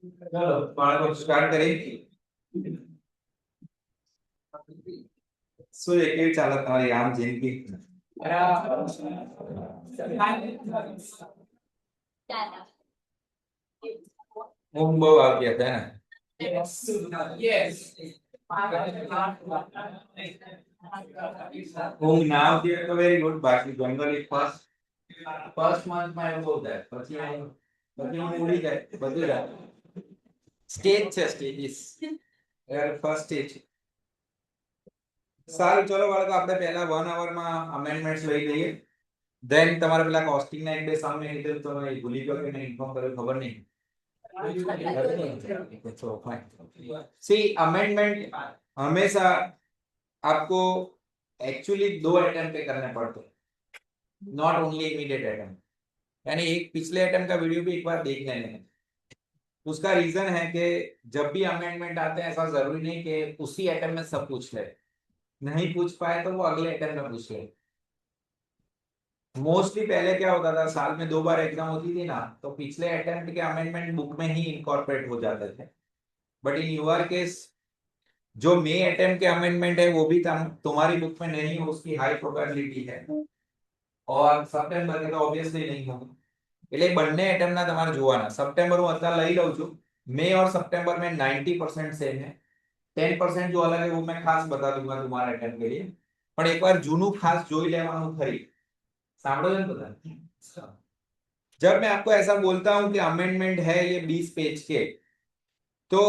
चलो बाळको स्टार्ट करें सो ये केवी चालत તમારી આમ જિંદગી ઊંઘ બહુ આવતી હશે ને ઊંઘ ના આવતી હોય તો વેરી ગુડ બાકી જનરલી ફર્સ્ટ મંથ માં એવું બહુ થાય પછી ઊંઘ ઉડી જાય બધું જાય સ્ટેજ છે સ્ટેજીસ ફર્સ્ટ સ્ટેજ સારું ચલો બાળકો આપણે પહેલા 1 અવર માં અમેન્ડમેન્ટ્સ લઈ લઈએ ધેન તમારે પેલા કોસ્ટિંગ ના એક બે સામે કીધું તો ભૂલી ગયો કે નહીં ઇન્ફોર્મ કર્યું ખબર નહીં सी अमेंडमेंट हमेशा आपको एक्चुअली 2 अटेम्प्ट पे करने पड़ते हैं नॉट ओनली इमीडिएट अटेम्प्ट यानी एक पिछले अटेम्प्ट का वीडियो भी एक बार देख लेने हैं उसका रीजन है कि जब भी अमेंडमेंट आते हैं ऐसा जरूरी नहीं कि उसी अटेम्प्ट में सब पूछ ले नहीं पूछ पाए तो वो अगले अटेम्प्ट में पूछ ले मोस्टली पहले क्या होता था साल में 2 बार एग्जाम होती थी ना तो पिछले अटेम्प्ट के अमेंडमेंट बुक में ही इनकॉर्पोरेट हो जाते थे बट इन यूर केस जो मे अटेम्प्ट के अमेंडमेंट है वो भी तुम्हारी बुक में नहीं हो उसकी हाई प्रोबेबिलिटी है और सप्टेम्बर के तो ऑब्वियसली नहीं होगा એટલે બંને અટેમ્પ્ટના તમારે જોવાના સપ્ટેમ્બર હું અત્યારે લઈ લઉં છું મે और सितंबर में 90% सेम है 10% जो अलग है वो मैं खास बता दूंगा तुम्हारे अटेम्प्ट के लिए पर एक बार जूनू खास જોઈ લેવાનું ખરી सामड़ो जन पता जब मैं आपको ऐसा बोलता हूं कि अमेंडमेंट है ये 20 पेज के तो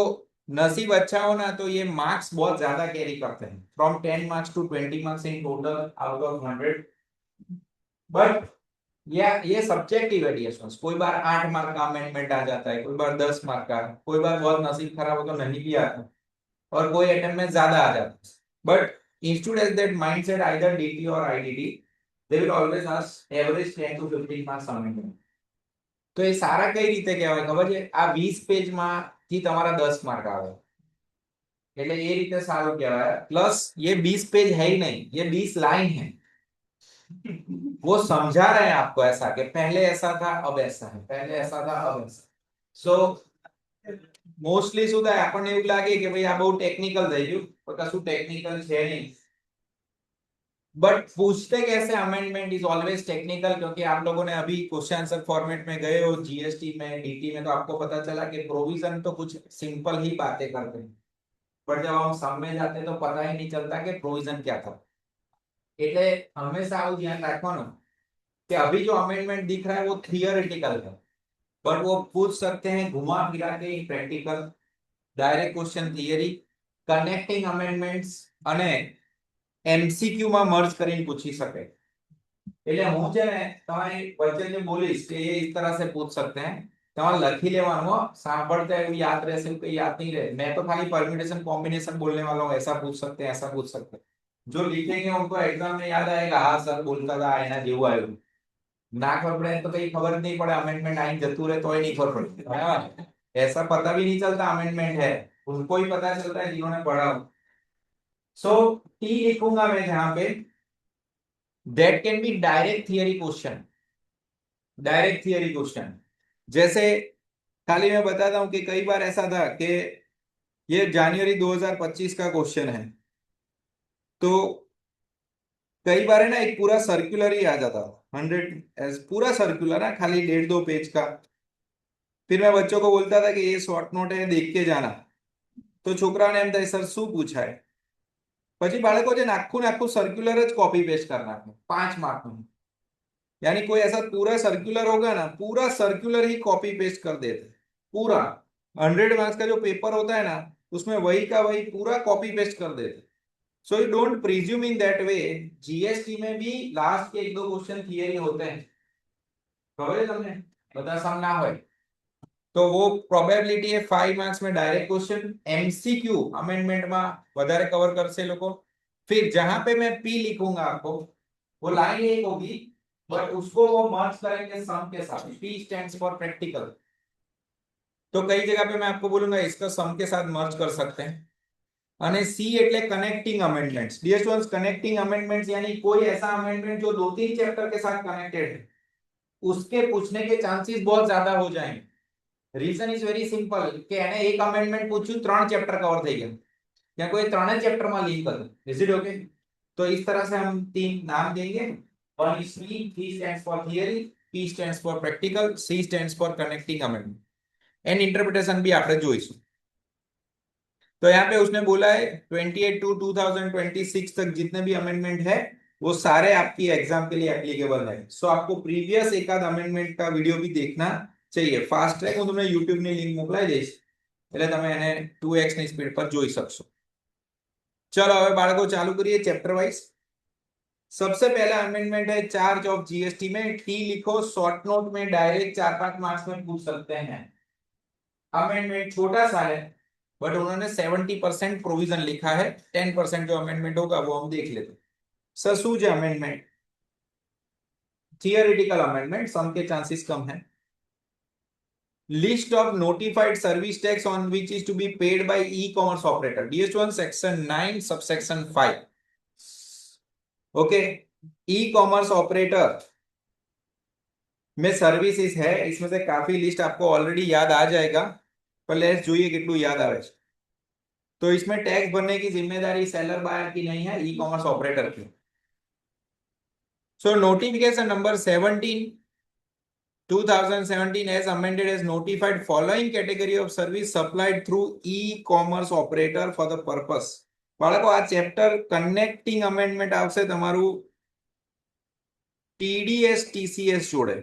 नसीब अच्छा हो ना तो ये मार्क्स बहुत ज्यादा कैरी करते हैं from 10 marks to 20 marks in total out of 100 but ये सब्जेक्टिव वेरिएशंस कोई बार 8 मार्क का अमेंडमेंट आ जाता है कोई बार 10 मार्क का कोई बार बहुत नसीब खराब हो तो नहीं भी आता और कोई अटेम्प्ट में ज्यादा आ जाता है but institute has that mindset either DT और IDT they will always ask average 10 to 15 marks amendment તો એ સારા કઈ રીતે કહેવાય ખબર છે આ 20 પેજ માં થી તમારા 10 માર્ક આવે એટલે એ રીતે સારું કહેવાય પ્લસ ये 20 पेज है ही नहीं ये 20 लाइन है वो समझा रहे हैं आपको ऐसा कि पहले ऐसा था अब ऐसा है पहले ऐसा था अब ऐसा सो मोस्टली શું થાય આપણને એવું લાગે કે ભાઈ આ બહુ ટેકનિકલ થઈ ગયું પણ કશું ટેકનિકલ છે નહીં बट पूछते कैसे अमेंडमेंट इज ऑलवेज टेक्निकल क्योंकि आप लोगों ने अभी क्वेश्चन आंसर फॉर्मेट में गए हो जीएसटी में डीटी में तो आपको पता चला कि प्रोविजन तो कुछ सिंपल ही बातें करते हैं पर जब हम सम में जाते हैं तो पता ही नहीं चलता कि प्रोविजन क्या था એટલે હંમેશા આવું ધ્યાન રાખવાનું कि अभी जो अमेंडमेंट दिख रहा है वो थियोरेटिकल है बट वो पूछ सकते हैं घुमा फिरा के practical direct question theory connecting amendments અને એમસીક્યુ માં મર્જ કરીને પૂછી શકે. એટલે હું છે ને તમારી વચ્ચે જે બોલીશ કે ये इस तरह से पूछ सकते हैं, તમારે લખી લેવાનું હો, સાંભળते हुए याद રહેશે કે याद नहीं रहे. मैं तो खाली परम्यूटेशन कॉम्बिनेशन बोलने वाला हूँ, ऐसा पूछ सकते हैं, ऐसा पूछ सकते हैं. जो लिखेंगे उनको एग्जाम में याद आएगा, हाँ सर बोलता था एना જેવું આવ્યું. ना खबर पड़े तो कहीं खबर नहीं पड़े, अमेंडमेंट आई जतू रहे तो ही नहीं खबर पड़ती. हाँ, ऐसा पता भी नहीं चलता अमेंडमेंट है, उनको ही पता चलता है जिन्होंने पढ़ा हो. सो टी लिखूंगा मैं जहां पे, that can be direct theory question. Direct theory question जैसे खाली मैं बताता हूं कि कई बार ऐसा था कि ये जनवरी 2025 का क्वेश्चन है, तो कई बार है ना एक पूरा सर्कुलर ही आ जाता, 100 पूरा सर्कुलर है, खाली 1.5-2 पेज का. फिर मैं बच्चों को बोलता था कि ये शॉर्ट नोट है, देख के जाना. तो છોકરાઓને એમ થાય સર શું પૂછાય, પછી બાળકો છે ને આખું ને આખું सर्कुलर જ कॉपी पेस्ट कर नाखे 5 मार्क में. यानी कोई ऐसा पूरा सर्कुलर होगा ना, पूरा सर्कुलर ही कॉपी पेस्ट कर देते पूरा. 100 मार्क्स का जो पेपर होता है ना, उसमें वही का वही पूरा कॉपी पेस्ट कर देते. So you don't presume in that way. GST में भी लास्ट के 1-2 क्वेश्चन थियरी होते हैं, खबर है તમને, બધા સમ ના હોય તો वो प्रोबेबिलिटी है 5 मार्क्स में डायरेक्ट क्वेश्चन. एमसीक्यू अमेंडमेंट में વધારે कवर करसे लोगों. फिर जहां पे मैं पी लिखूंगा आपको, वो लाइन एक होगी, बट उसको वो मर्ज करेंगे सम के साथ. P stands for practical. तो कई जगह पे मैं आपको बोलूंगा इसका सम के साथ मर्ज कर सकते हैं. અને सी એટલે connecting amendments. Dear students, connecting amendments यानी कोई ऐसा अमेंडमेंट जो 2-3 चैप्टर के साथ कनेक्टेड है, उसके पूछने के चांसेस बहुत ज्यादा हो जाएंगे. રીઝન ઇઝ વેરી સિમ્પલ કે એને એક અમેન્ડમેન્ટ પૂછ્યું, 3 ચેપ્ટર કવર થઈ ગયા, या कोई 3 चैप्टर में लीव कर. Is it okay? तो इस तरह से हम 3 नाम देंगे. One is P, P stands for theory, P stands for practical, C stands for connecting amendment. And interpretation भी આપણે જોઈશું. तो यहाँ पे उसने बोला है 28 to 2026 तक जितने भी अमेंडमेंट है वो सारे आपकी एग्जाम के लिए एप्लीकेबल है. सो आपको प्रीवियस एकाद अमेंडमेंट का वीडियो भी देखना चाहिए. फास्ट ट्रैक હું તમને YouTube ની લિંક મોકલાઈ દઈશ, એટલે તમે એને 2x ની સ્પીડ પર જોઈ શકશો. चलो હવે બાળકો ચાલુ કરીએ ચેપ્ટર વાઇઝ. सबसे पहला अमेंडमेंट है चार्ज ऑफ जीएसटी में. टी लिखो, शॉर्ट नोट में डायरेक्ट 4-5 मार्क्स में पूछ सकते हैं. अमेंडमेंट छोटा सा है, बट उन्होंने 70% प्रोविजन लिखा है. 10% जो अमेंडमेंट होगा वो हम देख लेते. सर શું છે अमेंडमेंट? थियोरेटिकल अमेंडमेंट, सम के चांसेस कम है. List of notified service tax on which is to be paid by e-commerce operator. DS1 section 9 subsection 5. Okay, e-commerce operator में सर्विसेज है, इसमें से काफी लिस्ट आपको ऑलरेडी याद आ जाएगा, पर लेट्स જોઈએ કેટલું યાદ આવે છે. तो इसमें टैक्स भरने की जिम्मेदारी सेलर बायर की नहीं है, ई कॉमर्स ऑपरेटर की. सो notification number 17 2017 as amended as notified following category of service supplied through e-commerce operator for the purpose. બાળકો આ ચેપ્ટર કનેક્ટિંગ અમેન્ડમેન્ટ આવશે તમારું टीडीएस टीसीएस जोड़े.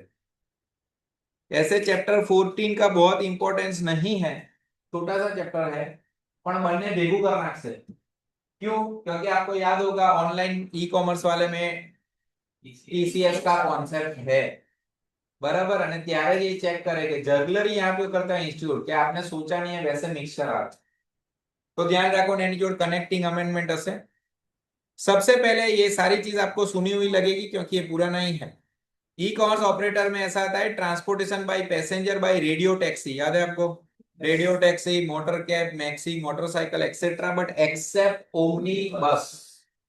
ऐसे चैप्टर 14 का बहुत इंपॉर्टेंस नहीं है, छोटा सा चैप्टर है, पर बनने भेगू कर नाखसे. क्यों? क्योंकि आपको याद होगा ऑनलाइन ई कॉमर्स वाले में टीसीएस का कॉन्सेप्ट है, बराबर. અને ત્યારે જ એ ચેક કરે કે જર્ગલરી यहाँ पे करता है इंस्टीट्यूट, क्या आपने सोचा नहीं है वैसे मिक्सचर आ. तो ध्यान रखो ने एनी जोड़ कनेक्टिंग अमेंडमेंट हसे. सबसे पहले ये सारी चीज आपको सुनी हुई लगेगी क्योंकि ये पूरा नहीं है. ई कॉमर्स ऑपरेटर में ऐसा आता है transportation by passenger by radio taxi. याद है आपको? Radio taxi, motor cab, maxi, motorcycle etcetera, but except omni bus.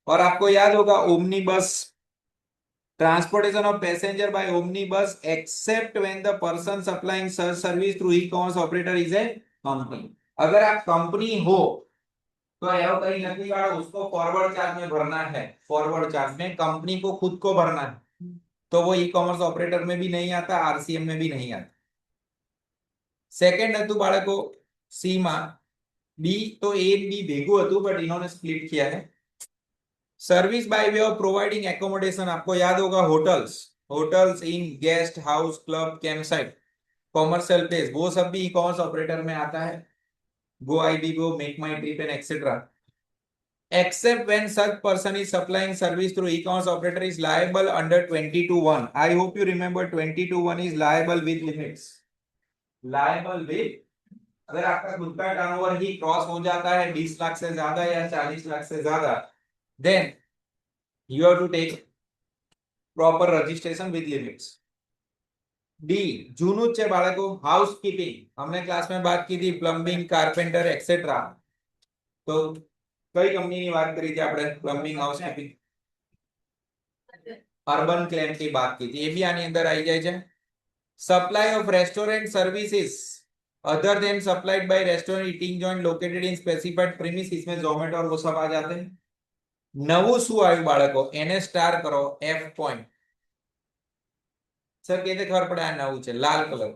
और आपको याद होगा omni bus, transportation of passenger by omni bus except when the person supplying such service through e commerce operator is a company. अगर आप company हो तो arrow कहीं नहीं वाला, उसको फॉरवर्ड चार्ज में भरना है. फॉरवर्ड चार्ज में कंपनी को खुद को भरना है, तो वो ई कॉमर्स ऑपरेटर में भी नहीं आता, आरसीएम में भी नहीं आता. सेकंड હતું બાળકો सी માં. बी तो ए बी भेगू હતું, बट इन्होंने स्प्लिट किया है. Service by way of providing accommodation, आपको याद होगा hotels, hotels inn guest house, club, camp site, commercial place, वो सब भी ई कॉमर्स ऑपरेटर में आता है. Go IBGO, Make My Trip, and etc. Except when such person is supplying service through e-commerce operator is liable under 22(1). I hope you remember 22(1) is liable with limits. Liable with, अगर आपका खुद का turnover ही cross हो जाता है 20 लाख से ज्यादा या 40 लाख से ज्यादा, then you have to take proper registration with limits. D જૂનું છે બાળકો, હાઉસકીપિંગ हमने क्लास में बात की थी, પ્લમ્બિંગ, કાર્પેન્ટર એક્સેટ્રા. તો કઈ કંપનીની વાત કરી હતી આપણે? પ્લમ્બિંગ, હાઉસકીપિંગ, અર્બન ક્લેમ की बात की थी, ये भी आनी अंदर आई जाए છે. Supply of restaurant services other than supplied by restaurant eating joint located in specified premise, इसमें जोमेटो और वो सब आ जाते हैं. નવું શું આવ્યું બાળકો? એને સ્ટાર કરો, એફ પોઈન્ટ. સર કેતે ખબર પડે આ નવું છે? લાલ કલર.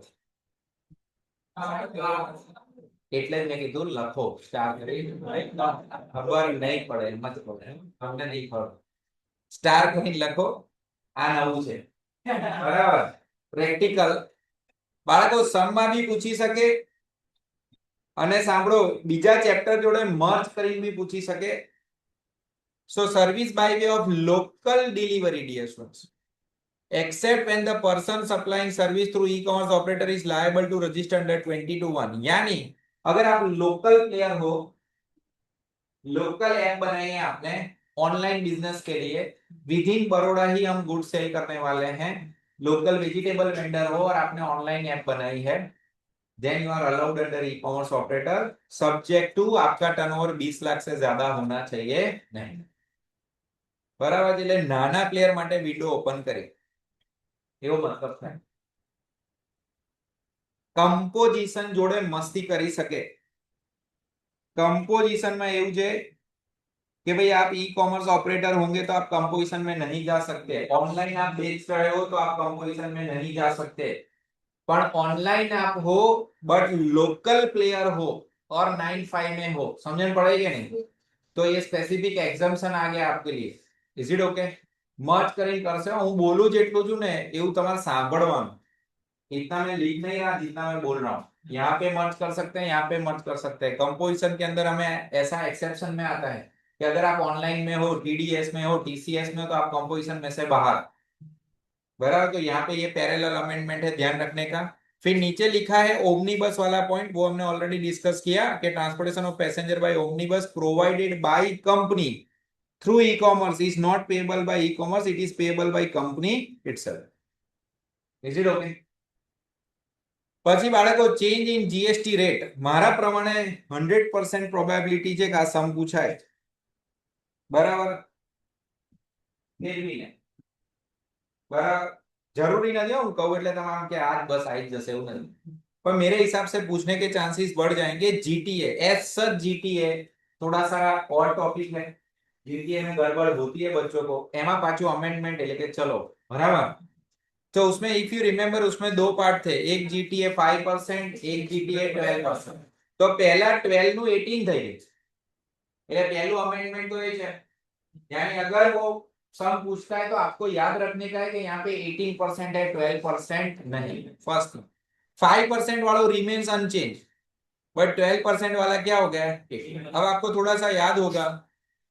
એટલે જ મેં કીધું લખો સ્ટાર કરી, ખબર નહીં પડે મત પડે, તમને નહીં ખબર, સ્ટાર કરીને લખો, આ નવું છે. બરાબર. પ્રેક્ટિકલ બાળકો સમમાં બી પૂછી શકે અને સાંભળો બીજા ચેપ્ટર જોડે મર્જ કરીને બી પૂછી શકે. So service by way of local delivery, dear students, except when the person supplying service through e-commerce operator is liable to register under 22(1). यानी अगर आप लोकल प्लेयर हो, लोकल ऐप बनाई है आपने ऑनलाइन बिजनेस के लिए, विद इन बड़ौदा ही हम गुड सेल करने वाले हैं, लोकल वेजिटेबल वेंडर हो और आपने ऑनलाइन ऐप बनाई है, then you are allowed under e-commerce operator, subject to आपका टर्नओवर 20 लाख से ज्यादा होना चाहिए नहीं. बराबर. એટલે નાના પ્લેયર માટે વિન્ડો ઓપન કરે એવો મતલબ થાય. कंपोजिशन जोड़े मस्ती करी सके. कंपोजिशन में એવું છે कि भाई आप ई कॉमर्स ऑपरेटर होंगे तो आप कंपोजिशन में नहीं जा सकते, ऑनलाइन आप बेच रहे हो तो आप कंपोजिशन में नहीं जा सकते, पर ऑनलाइन आप हो बट लोकल प्लेयर हो और 9(5) में हो, समझन पड़ेगी नहीं, तो ये स्पेसिफिक एग्जाम्पशन आ गया आपके लिए. Is it okay? मर्ज કરીને કરશે. હું બોલું જેટલું છું ને એવું તમારે સાંભળવાનું. इतना मैं लिख नहीं रहा जितना मैं बोल रहा हूँ. यहाँ पे मर्ज कर सकते हैं, यहाँ पे मर्ज कर सकते हैं. कंपोजिशन के अंदर हमें ऐसा एक्सेप्शन में आता है कि अगर आप ऑनलाइन में हो, टीडीएस में हो, टीसीएस में हो, तो आप कंपोजिशन में से बाहर. बराबर. तो यहाँ पे ये पैरेलल अमेंडमेंट है, ध्यान रखने का. फिर नीचे लिखा है ओमनीबस वाला पॉइंट, वो हमने ऑलरेडी डिस्कस किया कि transportation of passenger by omnibus provided by company through e commerce is not payable by e commerce, it is payable by company itself. Is it okay? પછી બાળકો ચેન્જ ઇન જીએસટી રેટ, મારા પ્રમાણે 100% probability છે કે આ સમ પૂછાય. બરાબર. ફેરવીને બરાબર. જરૂરી નથી હું કહું એટલે તમે આમ કે આજ બસ આવી જ જશે એવું નથી, पर मेरे हिसाब से पूछने के चांसेस बढ़ जाएंगे. जीटीए एज सच, जीटीए थोड़ा सा और टॉपिक है, जीटीए में गड़बड़ होती है बच्चों को, एमा पाछू अमेंडमेंट એટલે કે ચલો બરાબર. तो उसमें इफ यू रिमेंबर उसमें दो पार्ट थे, एक जीटीए 5%, एक जीटीए 12%. तो पहला 12 નું 18 થઈ ગયું એટલે पहलू अमेंडमेंट तो ये है. यानी अगर वो सम पूछता है तो आपको याद रखने का है कि यहाँ पे 18% है, 12% नहीं. फर्स्ट 5% वाला रिमेन्स अनचेंज, बट 12% वाला क्या हो गया? अब आपको थोड़ा सा याद होगा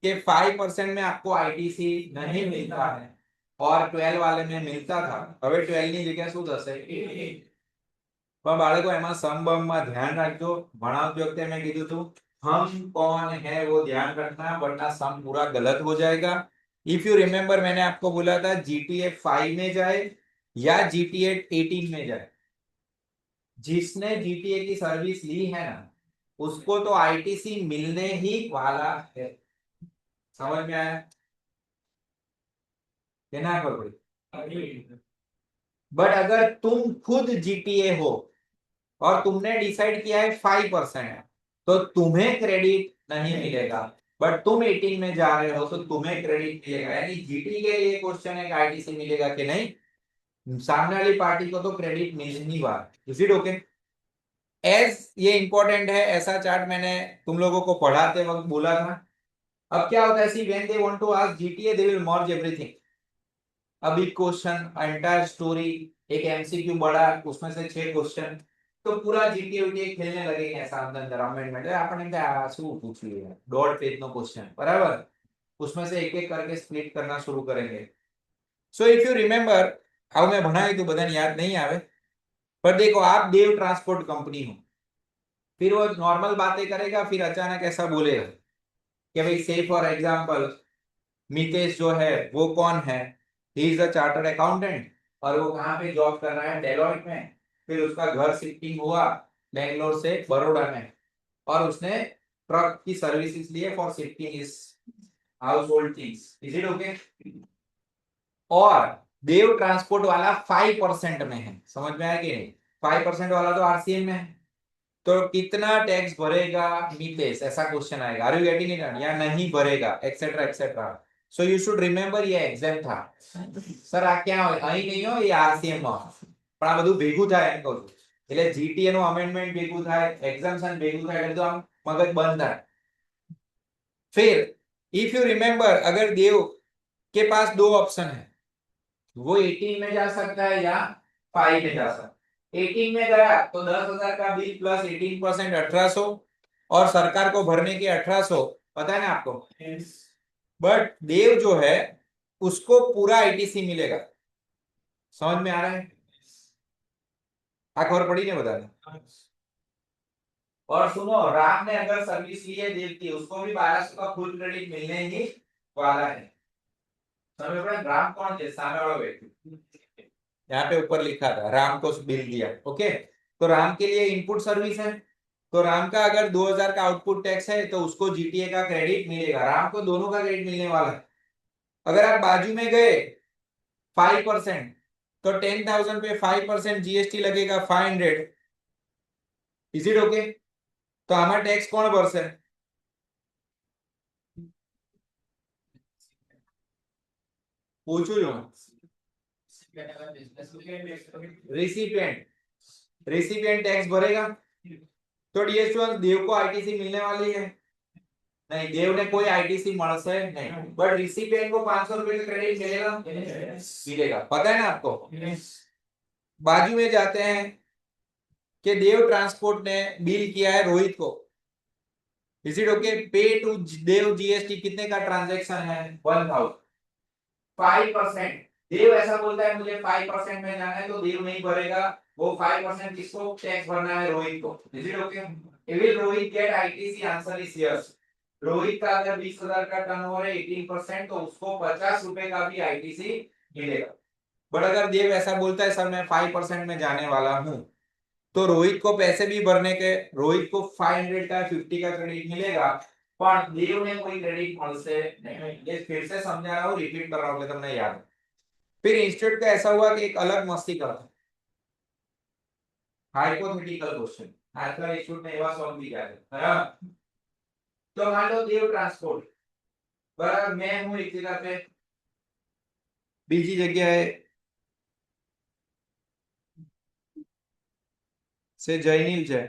कि 5% में आपको आईटीसी नहीं मिलता है और 12 वाले में मिलता था. હવે 12 ની જગ્યા શું થશે? 18. પણ બાળકો એમાં સમબમમાં ध्यान રાખજો. ભણાવતી વખતે મેં કીધું હતું हम कौन है वो ध्यान रखना, वरना सम पूरा गलत हो जाएगा. इफ यू रिमेंबर मैंने आपको बोला था जीटीए 5 में जाए या जीटीए 18 में जाए. जिसने जीटीए की सर्विस ली है ना उसको तो आईटीसी मिलने ही वाला है. समझ में आया? ना पड़ी. बट अगर तुम खुद जीटीए हो और तुमने डिसाइड किया है 5%, तो तुम्हें क्रेडिट नहीं मिलेगा, बट तुम 18 में जा रहे हो तो तुम्हें क्रेडिट मिलेगा. यानी जीटी के लिए क्वेश्चन है कि आईटीसी मिलेगा कि नहीं, सामने वाली पार्टी को तो क्रेडिट मिलनी बात. Is it okay? एज ये इंपॉर्टेंट है, ऐसा चार्ट मैंने तुम लोगों को पढ़ाते वक्त बोला था. अब क्या होता है, see when they want to ask GTA they will merge everything. अभी क्वेश्चन एंटायर स्टोरी, एक एमसीक्यू बड़ा, उसमें से 6 क्वेश्चन, तो पूरा जीटीए खेलने लगेंगे ऐसा अंदर अमेंडमेंट आपने क्या શું પૂછ્યું है डॉट पेज નો क्वेश्चन बराबर उसमें से एक एक करके स्प्लिट करना शुरू करेंगे सो इफ यू रिमेंबर આવું મેં ભણાવ્યું તો બધાને યાદ નહીં આવે पर देखो आप देव ट्रांसपोर्ट कंपनी हो फिर वो नॉर्मल बातें करेगा फिर अचानक ऐसा बोलेगा कि भाई से फॉर एग्जांपल मितेश जो है वो कौन है he is a chartered accountant और वो कहाँ पे जॉब कर रहा है डेलॉइट में फिर उसका घर शिफ्टिंग हुआ बेंगलोर से बड़ौदा में और उसने ट्रक की सर्विसेज लिए for shifting is house hold things is it okay और देव ट्रांसपोर्ट वाला 5% में है समझ में आया कि नहीं 5% वाला तो आरसीएम में है तो कितना टैक्स भरेगा मितेश ऐसा क्वेश्चन आएगा आर यू गेटिंग इट या नहीं भरेगा etcetera etcetera so you should remember ये एग्जाम था સર આ ક્યાં હોય અહીં નહીં હોય એ આરસીએમ માં પણ આ બધું ભેગું થાય એમ કહું છું એટલે જીટીએ નું અમેન્ડમેન્ટ ભેગું થાય એક્ઝામ્શન ભેગું થાય એટલે તો આમ મગજ બંધ થાય फिर इफ यू रिमेम्बर अगर देव के पास दो ऑप्शन है वो 18 में जा सकता है या 5 में जा सकता है 18 में गया तो 10,000 का बिल प्लस 18% 1800 और सरकार को भरने के 1800 पता है ना आपको बट देव जो है उसको पूरा आईटीसी मिलेगा समझ में आ रहा है खबर पड़ी नहीं बता और सुनो राम ने अगर सर्विस ली है देव की उसको भी 1200 का फुल क्रेडिट मिलने ही वाला है समझ पड़ा राम कौन थे सामने वाला व्यक्ति यहाँ पे ऊपर लिखा था राम को बिल दिया ओके तो राम के लिए इनपुट सर्विस है तो राम का अगर 2000 का आउटपुट टैक्स है तो उसको जीटीए का क्रेडिट मिलेगा राम को दोनों का क्रेडिट मिलने वाला है अगर आप बाजू में गए 5% तो 10,000 पे 5% जीएसटी लगेगा 500 इज इट ओके तो आमा टैक्स कौन भरसे पूछू जो रिसिपिएंट टैक्स भरेगा तो डीएस देव को आईटीसी मिलने वाली है नहीं देव ने कोई आईटीसी મળશે नहीं बट रिसिपिएंट को 500 रुपए का क्रेडिट मिलेगा मिलेगा पता है ना आपको बाजू में जाते हैं कि देव ट्रांसपोर्ट ने बिल किया है रोहित को इज इट ओके पे टू देव जीएसटी कितने का ट्रांजैक्शन है 1000 5% देव ऐसा बोलता है मुझे 5% में जाना है तो देव नहीं भरेगा वो 5% किसको टैक्स भरना है रोहित को is it okay will Rohit get ITC answer is yes Rohit का अगर 20,000 का टर्नओवर है 18% तो उसको 50 रुपए का भी आईटीसी मिलेगा बट अगर देव ऐसा बोलता है सर मैं 5% में जाने वाला हूं तो रोहित को पैसे भी भरने के रोहित को 500 का 50 का क्रेडिट मिलेगा पर देव ने कोई क्रेडिट મળશે नहीं ये फिर से समझा रहा हूं रिपीट कर रहा हूं तुमने याद फिर इंस्टीट्यूट का ऐसा हुआ कि एक अलग मस्ती करता हाइपोथेटिकल क्वेश्चन आजकल इंस्टीट्यूट ने एवा सॉल्व भी किया है तो मान लो देव ट्रांसपोर्ट बराबर मैं हूं एक जगह पे बीजी जगह है से जयनील है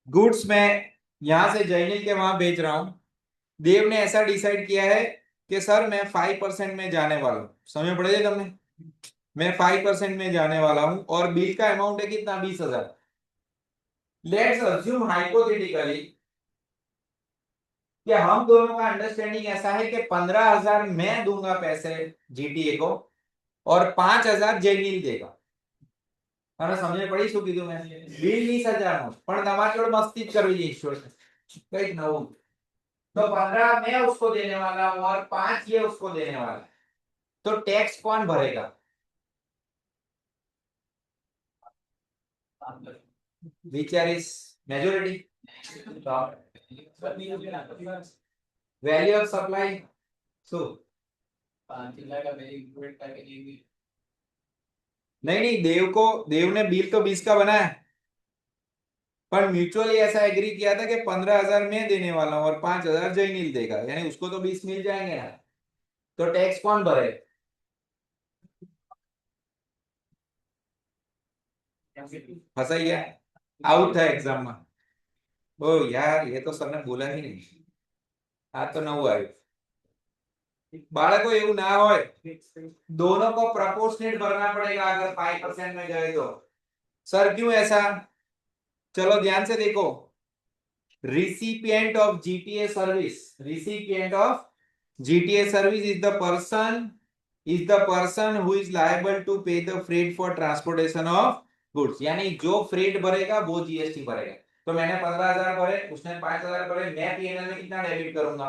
गुड्स में यहां से जयनील के वहां भेज रहा हूं देव ने ऐसा डिसाइड किया है कि सर मैं 5% में जाने वाला हूं समझ पड़े तुमने मैं 5% में जाने वाला हूं और बिल का अमाउंट है कितना 20,000 लेट्स अज्यूम हाइपोथेटिकली कि हम दोनों का अंडरस्टैंडिंग ऐसा है कि 15,000 मैं दूंगा पैसे जीटीए को और 5,000 जयनील देगा તમે સમજે પડી શું કીધું મેં બિલ 20,000 નું પણ તમારે જોડે મસ્તી જ કરવી જોઈએ કઈક નવું तो 15 मैं उसको देने वाला हूं और 5 ये उसको देने वाला है तो टैक्स कौन भरेगा which is majority value of supply so 5 lakh का वैल्यू इंक्लूड करके देंगे नहीं देव ने बिल तो 20 का बनाया पर म्यूचुअली ऐसा एग्री किया था कि 15,000 मैं देने वाला हूं और 5,000 जयनील देगा यानी उसको तो 20 मिल जाएंगे ना तो टैक्स कौन भरे फंसा गया आउट था एग्जाम में ओ यार ये तो सर ने बोला ही नहीं आ तो नવું આવ્યું बाળको એવું ना होय दोनों को प्रोपोर्शनेट भरना पड़ेगा अगर 5% में गए तो सर क्यों ऐसा चलो ध्यान से देखो, recipient of GTA service, recipient of GTA service is the person who is liable to pay the freight for transportation of goods। यानी जो फ्रेट भरेगा वो जीएसटी भरेगा। तो मैंने 15,000 भरे, उसने 5,000 भरे, मैं पीएनएल में कितना डेबिट करूंगा?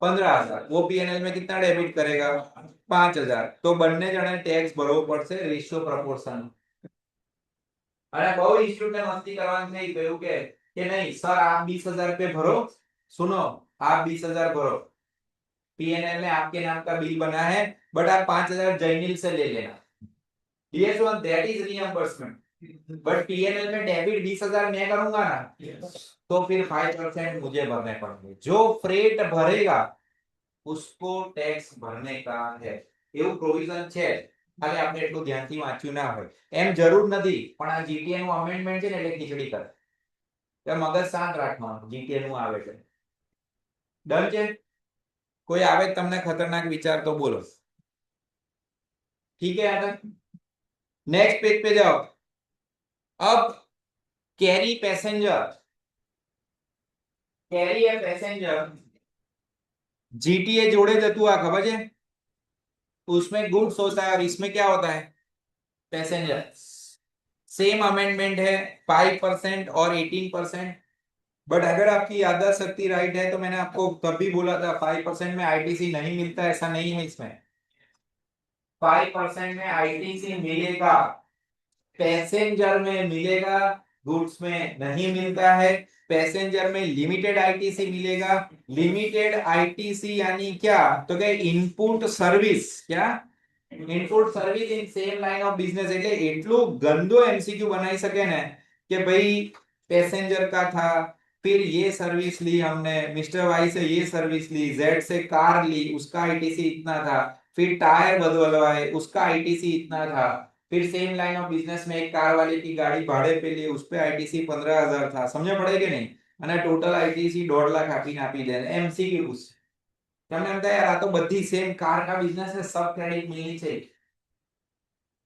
15,000। वो पीएनएल में कितना डेबिट करेगा? 5,000। तो બંને જણે ટેક્સ ભરવો પડશે રેશિયો પ્રપોર્શન। અને બહુ ઇન્સ્ટિટ્યૂટ ને મસ્તી કરવાની નહીં, કહ્યું કે નહીં સર आप 20,000 रुपए भरो, सुनो आप 20,000 भरो, पीएनएल में आपके नाम का बिल बना है, बट आप 5,000 जैनिल से ले लेना। DS1 that is reimbursement, but PNL में डेबिट 20,000 मैं करूंगा ना, तो फिर 5% मुझे भरने पड़ेंगे। जो फ्रेट भरेगा उसको टैक्स भरने का है, એવું પ્રોવિઝન છે। ખાલી આપણે એટલું ધ્યાનથી વાંચ્યું ના હોય એમ જરૂર નથી, પણ આ જીટીએ નું અમેન્ડમેન્ટ છે ને એટલે ખીચડી કરે, એટલે મગજ શાંત રાખવાનું, જીટીએ નું આવે છે। ડન છે? કોઈ આવે તમને ખતરનાક વિચાર તો બોલો। ठीक है आगे नेक्स्ट पेज पे जाओ। अब carry passenger, carry a passenger GTA जोड़े जतु आ खबर है, उसमें गुड्स होता है और इसमें क्या होता है? पैसेंजर। सेम अमेंडमेंट है 5% और 18%। बट अगर आपकी याददाश्त शक्ति राइट है तो मैंने आपको तब भी बोला था 5% में आईटीसी नहीं मिलता, ऐसा नहीं है। इसमें 5% में आईटीसी मिलेगा, पैसेंजर में मिलेगा, गुड्स में नहीं मिलता है। पैसेंजर में लिमिटेड आईटीसी मिलेगा। लिमिटेड आईटीसी यानी क्या? तो क्या इनपुट सर्विस, क्या input service in same line of business. એટલે એટલું ગંદો एमसीक्यू बनाई सके ना कि भाई पैसेंजर का था, फिर ये सर्विस ली हमने, मिस्टर वाई से ये सर्विस ली, जेड से कार ली, उसका आईटीसी इतना था, फिर टायर बदलवाए, उसका आईटीसी इतना था, फिर सेम लाइन ऑफ बिजनेस में एक कार वाले की गाड़ी भाड़े पे ली, उस पे आईटीसी 15,000 था। समझ पड़े कि नहीं? અને ટોટલ આઈટીસી 1.5 લાખ આપી દે एमसीक्यू પૂછ। તમને એમ થાય યાર આ તો બધી સેમ કાર કા બિઝનેસ છે, सब ક્રેડિટ मिलनी चाहिए।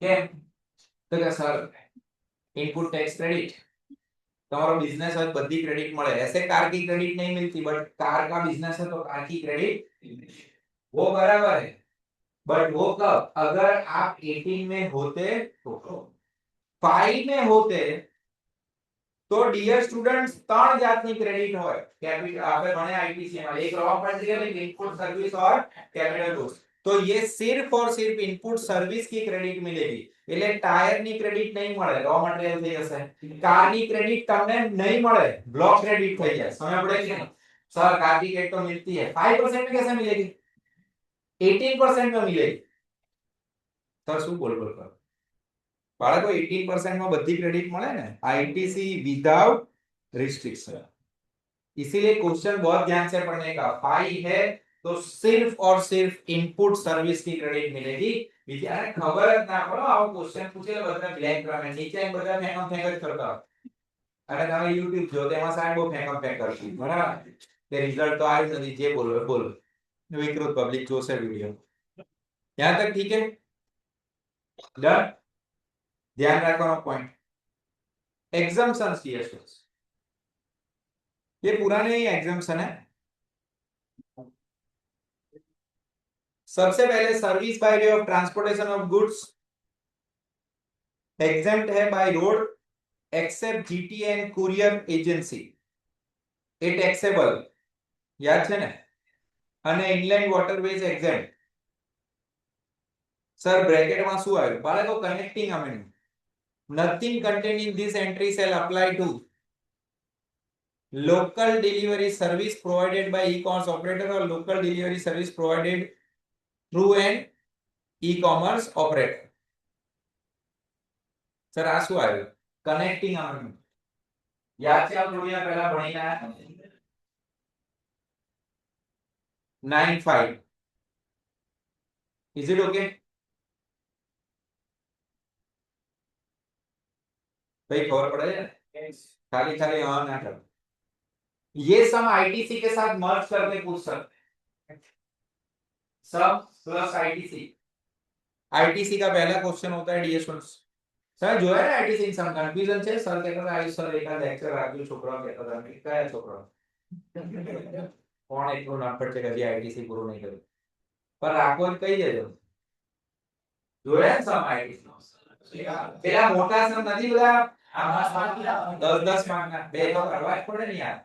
કેમ? તો કે સર इनपुट टैक्स क्रेडिट, તમારો बिजनेस है बड़ी क्रेडिट મળે। ऐसे कार की क्रेडिट नहीं मिलती, बट कार का बिजनेस है तो कार की क्रेडिट वो बराबर है। बट वो कब? अगर आप 18 में होते तो। 5 में होते तो डियर स्टूडेंट्स 3 જાતની ક્રેડિટ હોય। कैपिटल આપણે ભણે आईटीसी માં, एक रॉ मटेरियल, एक इनपुट सर्विस और कैपिटल गुड्स। तो ये सिर्फ और सिर्फ इनपुट सर्विस की क्रेडिट मिलेगी। એટલે ટાયર ની ક્રેડિટ નહીં મળે, रॉ मटेरियल થઈ જશે। કાર ની ક્રેડિટ તમને નહીં મળે, બ્લોક ક્રેડિટ થઈ જાય। સમજ પડે કે નહીં? सर कार की क्रेडिट तो मिलती है, 5% में कैसे मिलेगी? 18% में मिलेगी। सर શું બોલ બોલ કરો બાળકો? 18% માં બધી ક્રેડિટ મળે ને, आईटीसी विदाउट रिस्ट्रिक्शन। इसीलिए क्वेश्चन बहुत ध्यान से पढ़ने का। 5 है तो सिर्फ और सिर्फ इनपुट सर्विस की क्रेडिट मिलेगी। विद्यार्थी खबर જ ના પડો આવો ક્વેશ્ચન પૂછે તો બધા બ્લેન્ક રહે, નીચે બધા ફેંકમ ફેંક જ કરતા હોય। અને તમે YouTube જો તેમાં સાહેબ બહુ ફેંકમ ફેંક કરતી, બરાબર? તે રિઝલ્ટ તો આવ્યું નથી, જે બોલો બોલો, વિકૃત પબ્લિક જોશે વિડિયો। यहाँ तक ठीक है? डन? ध्यान रखना पॉइंट एग्जाम्पशंस की है। ये पुराने ही एग्जाम्पशन है। सबसे पहले service by way of transportation of goods exempt है by road except GTA and courier agency, એ ટેક્સેબલ, યાદ છે ને? અને ઇનલેન્ડ વોટરવેઝ એક્ઝેમ્પ્ટ। સર બ્રેકેટમાં શું આવ્યું બાળકો? Connecting amendment. Nothing contained in this entry shall apply to local delivery service provided by e-commerce operator or local delivery service provided through an e-commerce operator। Sir આ શું આવ્યું? Connecting amendment. યાદ છે? આ થોડી વાર પહેલા ભણીને આયા 9.5। Is it okay? भाई खबर पड़े ना? खाली खाली हाँ ना कर। ये सम आईटीसी के साथ मर्ज करके पूछ सकते हैं। सब प्लस आईटीसी। आईटीसी का पहला क्वेश्चन होता है डीएस स्टूडेंट्स, સર જોયા ને આઈટીસી સમ કન્ફ્યુઝન છે સર કહેતા હતા આયુષ સર એકાદ લેક્ચર રાખ્યું છોકરાઓ કહેતા હતા કે કયા છોકરાઓ કોણ એટલું નફટ છે કે હજી આઈટીસી પૂરું નહીં કર્યું પણ રાખો જ કહી દેજો જોયા સમ આઈટીસી પેલા મોટા સમ નથી બધા 10 માર્કના બે તો કરવા જ પડે ને યાર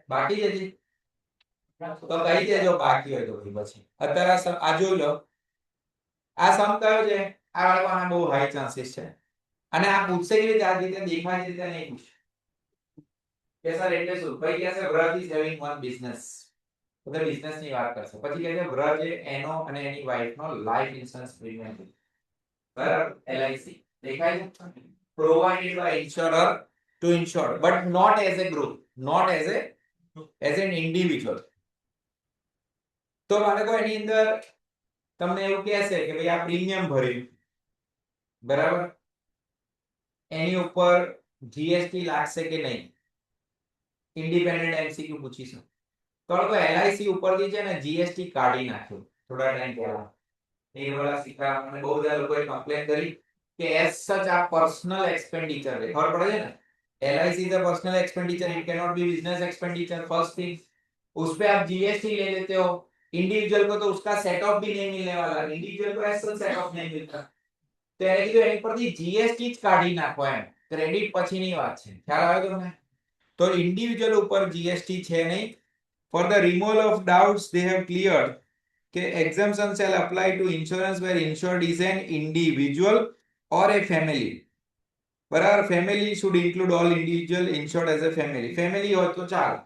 બાકી જ હજી તો કહી દેજો બાકી હોય તો પછી અત્યારે આ જોઈ લો આ સમ કયો છે આ વાળાના બહુ હાઈ ચાન્સીસ છે અને આ પૂછશે કે આ રીતે દેખાય રીતે નહીં પૂછે કે સર એટલે શું ભાઈ કહે છે વ્રત ઇઝ હેવિંગ વન બિઝનેસ તો બિઝનેસ ની વાત કરશે પછી કહે છે વ્રત એ એનો અને એની વાઇફ નો લાઈફ ઇન્સ્યોરન્સ પ્રીમિયમ બરાબર એલઆઈસી દેખાય છે provided by insurer to insure but not as a group not as an individual તો બાળકો એની અંદર તમને એવું કહેશે કે ભાઈ આ પ્રીમિયમ ભર્યું બરાબર એની ઉપર જીએસટી લાગશે કે નહીં ઇન્ડિપેન્ડન્ટ એમસીક્યુ પૂછીશું તો એલઆઈસી ઉપરથી છે ને જીએસટી કાઢી નાખ્યું થોડા ટાઈમ પહેલા એ વાળા શીખા મને બહુ બધા લોકોએ કમ્પ્લેન કરી કે એઝ સચ આ પર્સનલ એક્સપેન્ડિચર છે ખબર પડે છે ને LIC is a personal expenditure it can not be business expenditure first thing उस पे आप जीएसटी ले लेते हो इंडिविजुअल को तो उसका सेट ऑफ भी नहीं मिलने वाला इंडिविजुअल को ऐसा सेट ऑफ नहीं मिलता तो એને કીધું એની પરથી જીએસટી જ કાઢી નાખો એમ ક્રેડિટ પછીની વાત છે ખ્યાલ આવે તમને તો ઇન્ડિવિજ્યુઅલ ઉપર જીએસટી છે નહીં for the removal of doubts they have cleared કે exemption shall apply to insurance where insured is an individual or a family બરાબર family should include all individual insured as a family family હોય તો ચાલ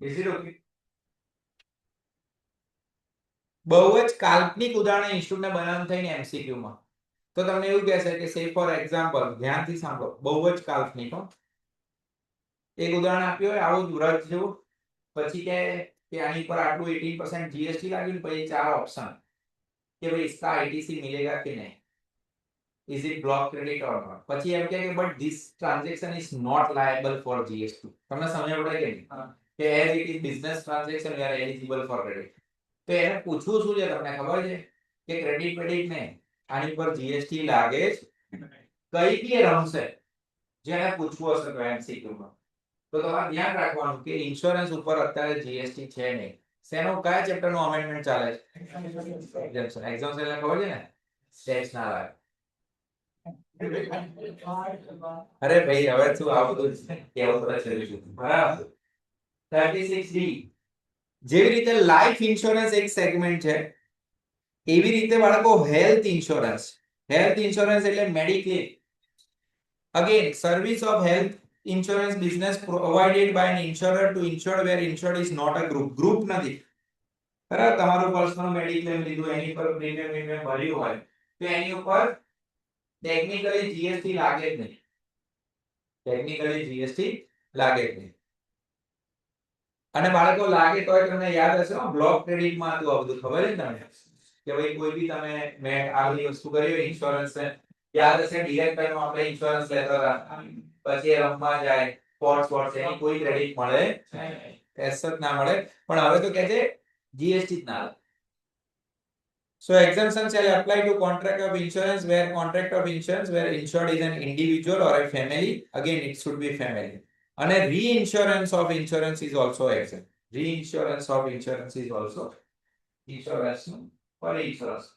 is it okay બહુ જ કાલ્પનિક ઉદાહરણ ઇન્સ્ટિટ્યૂટને બનાવવાનું થઈને એમસીક્યુ માં તો તમને એવું કહેશે કે સે ફોર એક્ઝામ્પલ ધ્યાનથી સાંભળો બહુ જ કાલ્પનિક હો એક ઉદાહરણ આપ્યું હોય આવું જ વ્રત જેવું પછી કે આની પર આટલું 18% જીએસટી લાગ્યું પછી ચાર ઓપ્શન કે ભાઈ इसका आईटीसी मिलेगा कि नहीं is it block credit or not પછી એમ કે but this transaction is not liable for GST તમને સમજ પડે કે નહીં કે as it is business transaction we are eligible for credit તો એને પૂછવું શું છે તમને ખબર છે કે ક્રેડિટ ને આની પર જીએસટી લાગે છે કઈ કે રમશે જેને પૂછવું હશે તો એમસીક્યુ માં તો તમારે ધ્યાન રાખવાનું કે ઇન્સ્યોરન્સ ઉપર અત્યારે જીએસટી છે નહીં શેનો કયા ચેપ્ટર નું અમેન્ડમેન્ટ ચાલે છે એક્ઝામ્પશન એટલે ખબર છે ને સ્ટેટ્સ ના લાગે અરે ભાઈ હવે શું આ બધું કેવું પડે છે બરાબર 36D જેવી રીતે લાઈફ ઇન્સ્યોરન્સ એક સેગમેન્ટ છે એવી રીતે બાળકો હેલ્થ ઇન્સ્યોરન્સ એટલે mediclaim again service of health insurance business provided by an insurer to insured where insured is not a group નથી બરાબર તમારું પર્સનલ મેડિક્લેમ લીધું એની પર પ્રીમિયમ ભર્યું હોય તો એની ઉપર ટેકનિકલી જીએસટી લાગે જ નહીં અને બાળકો લાગે તોય તમને યાદ હશે બ્લોક ક્રેડિટ માં હતું આ બધું ખબર છે તમને કે ભાઈ કોઈ બી તમે મેં આવી વસ્તુ કરી હોય ઇન્સ્યોરન્સ ને યાદ હશે ડિરેક્ટર માં આપણે ઇન્સ્યોરન્સ લેતા હતા પછી રમવા જાય સ્પોર્ટ્સ એની કોઈ ક્રેડિટ મળે એસેટ ના મળે પણ હવે તો કહે છે જીએસટી જ ના આવે so exemption shall apply to contract of insurance where insured is an individual or a family again it should be family અને reinsurance of insurance is also exempt reinsurance of insurance is also insurance for insurance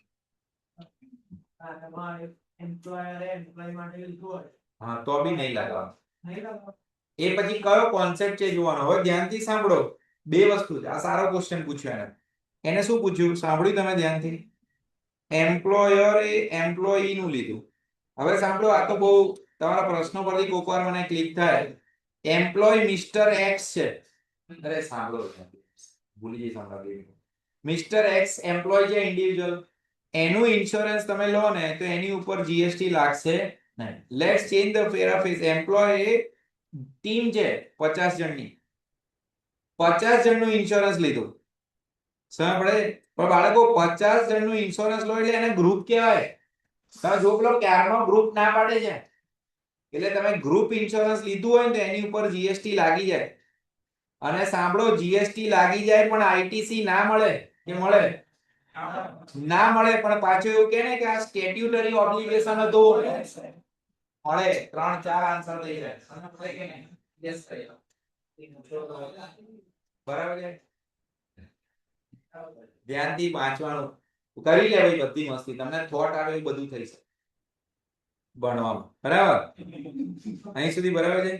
employer માટે લીધું હોય હા તો બી નહીં લગાવવાનું એ પછી કયો કોન્સેપ્ટ છે જોવાનો હવે ધ્યાનથી સાંભળો બે વસ્તુ છે આ સારો ક્વેશ્ચન પૂછ્યો એને શું પૂછ્યું સાંભળ્યું તમે ધ્યાનથી એમ્પ્લોયર એ એમ્પ્લોયી નું લીધું હવે સાંભળો આ તો બહુ તમારા પ્રશ્નો પરથી કોકવાર મને ક્લિક થાય એમ્પ્લોય મિસ્ટર એક્સ છે અરે સાંભળો ભૂલી જઈ સાંભળો મિસ્ટર એક્સ એમ્પ્લોય છે ઇન્ડિવિજ્યુઅલ એનું ઇન્સ્યોરન્સ તમે લો ને તો એની ઉપર જીએસટી લાગશે નહીં let's change the paraphrase employee એ ટીમ છે 50 જણની 50 જણનું ઇન્સ્યોરન્સ લીધું સમજ પડે પણ બાળકો 50 જણનું ઇન્સ્યોરન્સ લો એટલે એને ગ્રુપ કહેવાય તમે જો પેલો ક્યારનો ગ્રુપ ના પાડે છે એટલે તમે ગ્રુપ ઇન્સ્યોરન્સ લીધું હોય ને તો એની ઉપર જીએસટી લાગી જાય અને સાંભળો જીએસટી લાગી જાય પણ આઈટીસી ના મળે કે મળે ના મળે પણ પાછું એવું કે ને કે આ સ્ટેટ્યુટરી ઓબ્લિગેશન હતું મળે 3-4 આન્સર થઈ જાય અને મળે કે નહીં યસ કરી લો બરાબર છે ધ્યાનથી વાંચવાનું કરી લે ભાઈ બધી મસ્તી તમને થોટ આવે એ બધું થઈ શકે ભણવામાં બરાબર અહીં સુધી બરાબર છે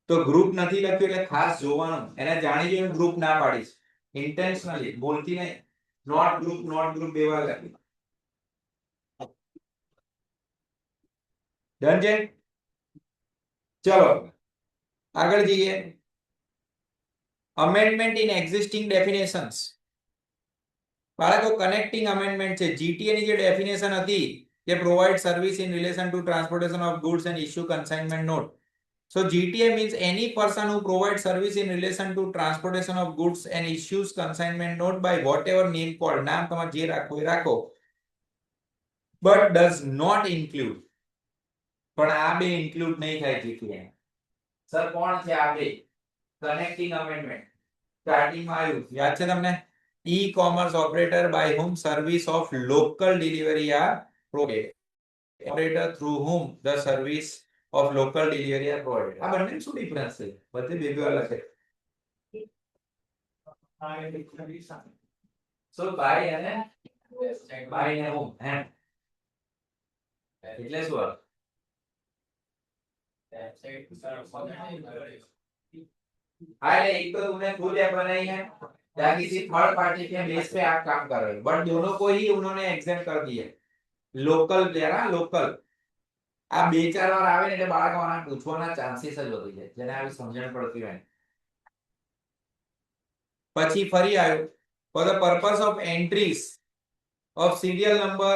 તો ગ્રુપ નથી લખ્યું એટલે ખાસ જોવાનું એને જાણી જોઈને ગ્રુપ ના પાડીશ ઇન્ટેન્શનલી બોલતી નહીં નોટ ગ્રુપ બે વાર લખી ડન છે ચલો આગળ જઈએ અમેન્ડમેન્ટ ઇન એક્ઝિસ્ટિંગ ડેફિનેશન્સ બાળકો કનેક્ટિંગ અમેન્ડમેન્ટ છે જીટીએ ની જે ડેફિનેશન હતી કે provide service in relation to transportation of goods and issue consignment note so gta means any person who provides service in relation to transportation of goods and issues consignment note by whatever name called નામ તમારે જે રાખો એ રાખો but does not include પણ આ બે include નહીં થાય gta સર કોણ છે આ બે કનેક્ટિંગ અમેન્ડમેન્ટ સ્ટાર્ટિંગ માં આવ્યું યાદ છે તમને e-commerce operator by whom service of local delivery are provided operator through whom the service of local delivery are provided આ બંને શું ડિફરન્સ છે બધે બે બે અલગ છે સો બાય અને whom હે એટલે શું हाँ एक तो तुमने खुद ऐप बनाई है या किसी थर्ड पार्टी के बेस पे आप काम कर रहे हो बट दोनों को ही उन्होंने एग्जाम कर दिया लोकल प्लेयर हाँ लोकल આ બે ચાર વાર આવે ને એટલે બાળકોના પૂછવાના ચાન્સીસ જ વધી જાય જેને આવી સમજણ પડતી હોય પછી ફરી આવ્યો for the purpose of entries of serial number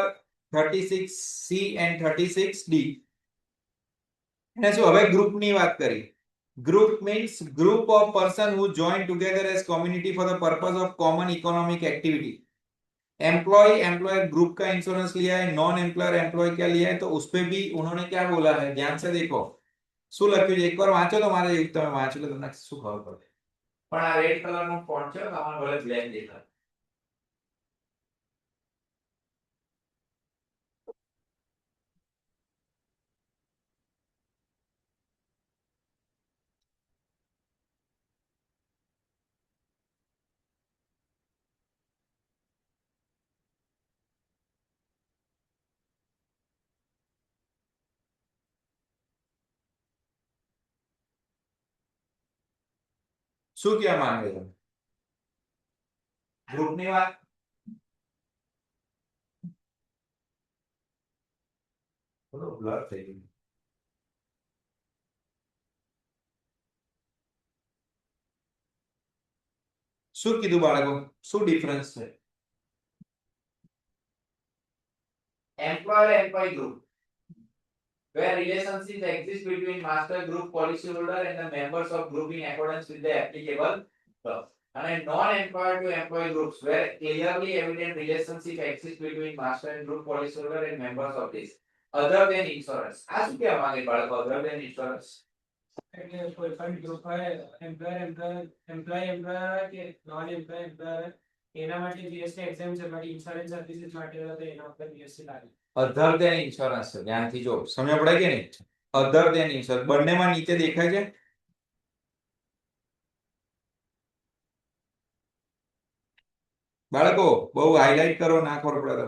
36C and 36D એને શું હવે ગ્રુપની વાત કરી Group means group of person who join together as community for the purpose of common economic activity. Employer group का इंश्योरेंस लिया है non employer employ क्या लिया है तो उस पे भी उन्होंने क्या बोला है ध्यान से देखो શું લખ્યું છે એકવાર વાંચો તો મારે તમે વાંચો તો તમને શું ખબર પડે પણ આ રેડ કલરનો ફોન્ટ છે તમારે ભલે બ્લેક દેખાય શું કહેવા માંગે છે ગ્રુપની વાત થોડો બ્લર થઈ ગયું શું કીધું બાળકો શું ડિફરન્સ છે employer group where relationships exist between master group policyholder and the members of group in accordance with the applicable clause and non-employer to employee groups where clearly evident relationship exists between master and group policyholder and members of this other than insurance આ શું કહેવા માંગે બાળકો other than insurance એટલે કોઈ પણ group હોય employer કે નોન એમ્પ્લોયર એના માટે જીએસટી એક્ઝામ છે બટ ઇન્સ્યોરન્સ સર્વિસીસ માટે તો એના ઉપર જીએસટી લાગે other than insurance છે ધ્યાનથી જો સમજ પડે કે નહીં other than insurance બંનેમાં નીચે દેખાય છે બાળકો બહુ હાઇલાઇટ કરો ના ખબર પડે તો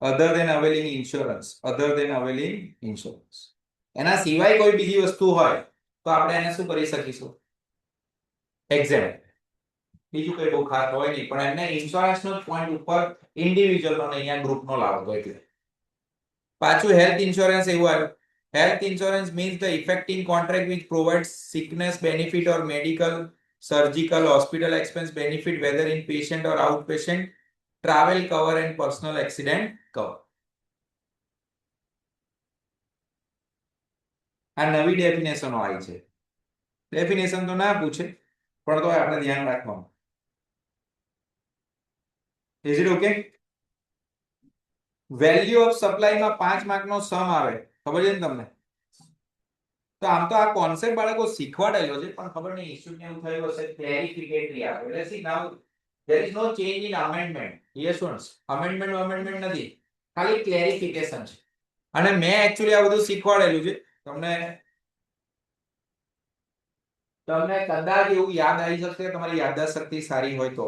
other than availing insurance other than availing insurance એના સિવાય કોઈ બીજી વસ્તુ હોય તો આપણે એને શું કરી શકીશું એક્ઝામ બીજું કઈ બહુ ખાસ હોય નહીં પણ એમને ઇન્સ્યોરન્સ નો પોઈન્ટ ઉપર ઇન્ડિવિજ્યુઅલ નો અહીંયા ગ્રુપ નો લાવતો એટલે પાછું હેલ્થ ઇન્સ્યોરન્સ એવું આવ્યું health insurance means the effecting contract which provides sickness benefit or medical surgical hospital expense benefit whether in patient or outpatient travel cover and personal accident cover આ નવી ડેફિનેશનો આવી છે ડેફિનેશન તો ના પૂછે પણ તો આપણે ધ્યાન રાખવાનું is it okay value of supply માં 5 માર્ક નો સમ આવે ખબર છે ને તમને તો આમ તો આ કોન્સેપ્ટ બાળકો શીખવાડેલો છે પણ ખબર નહીં ઇશ્યુ કેમ થયો હશે ક્લેરિફિકેટરી આવે એટલે C now there is no change in amendment. Yes students, amendment નથી, ખાલી ક્લેરિફિકેશન છે. અને મેં એકચ્યુઅલી આ બધું શીખવાડેલું છે તમને. તમને કદાચ એવું યાદ આવી શકશે, તમારી યાદદાસ્ત શક્તિ સારી હોય તો.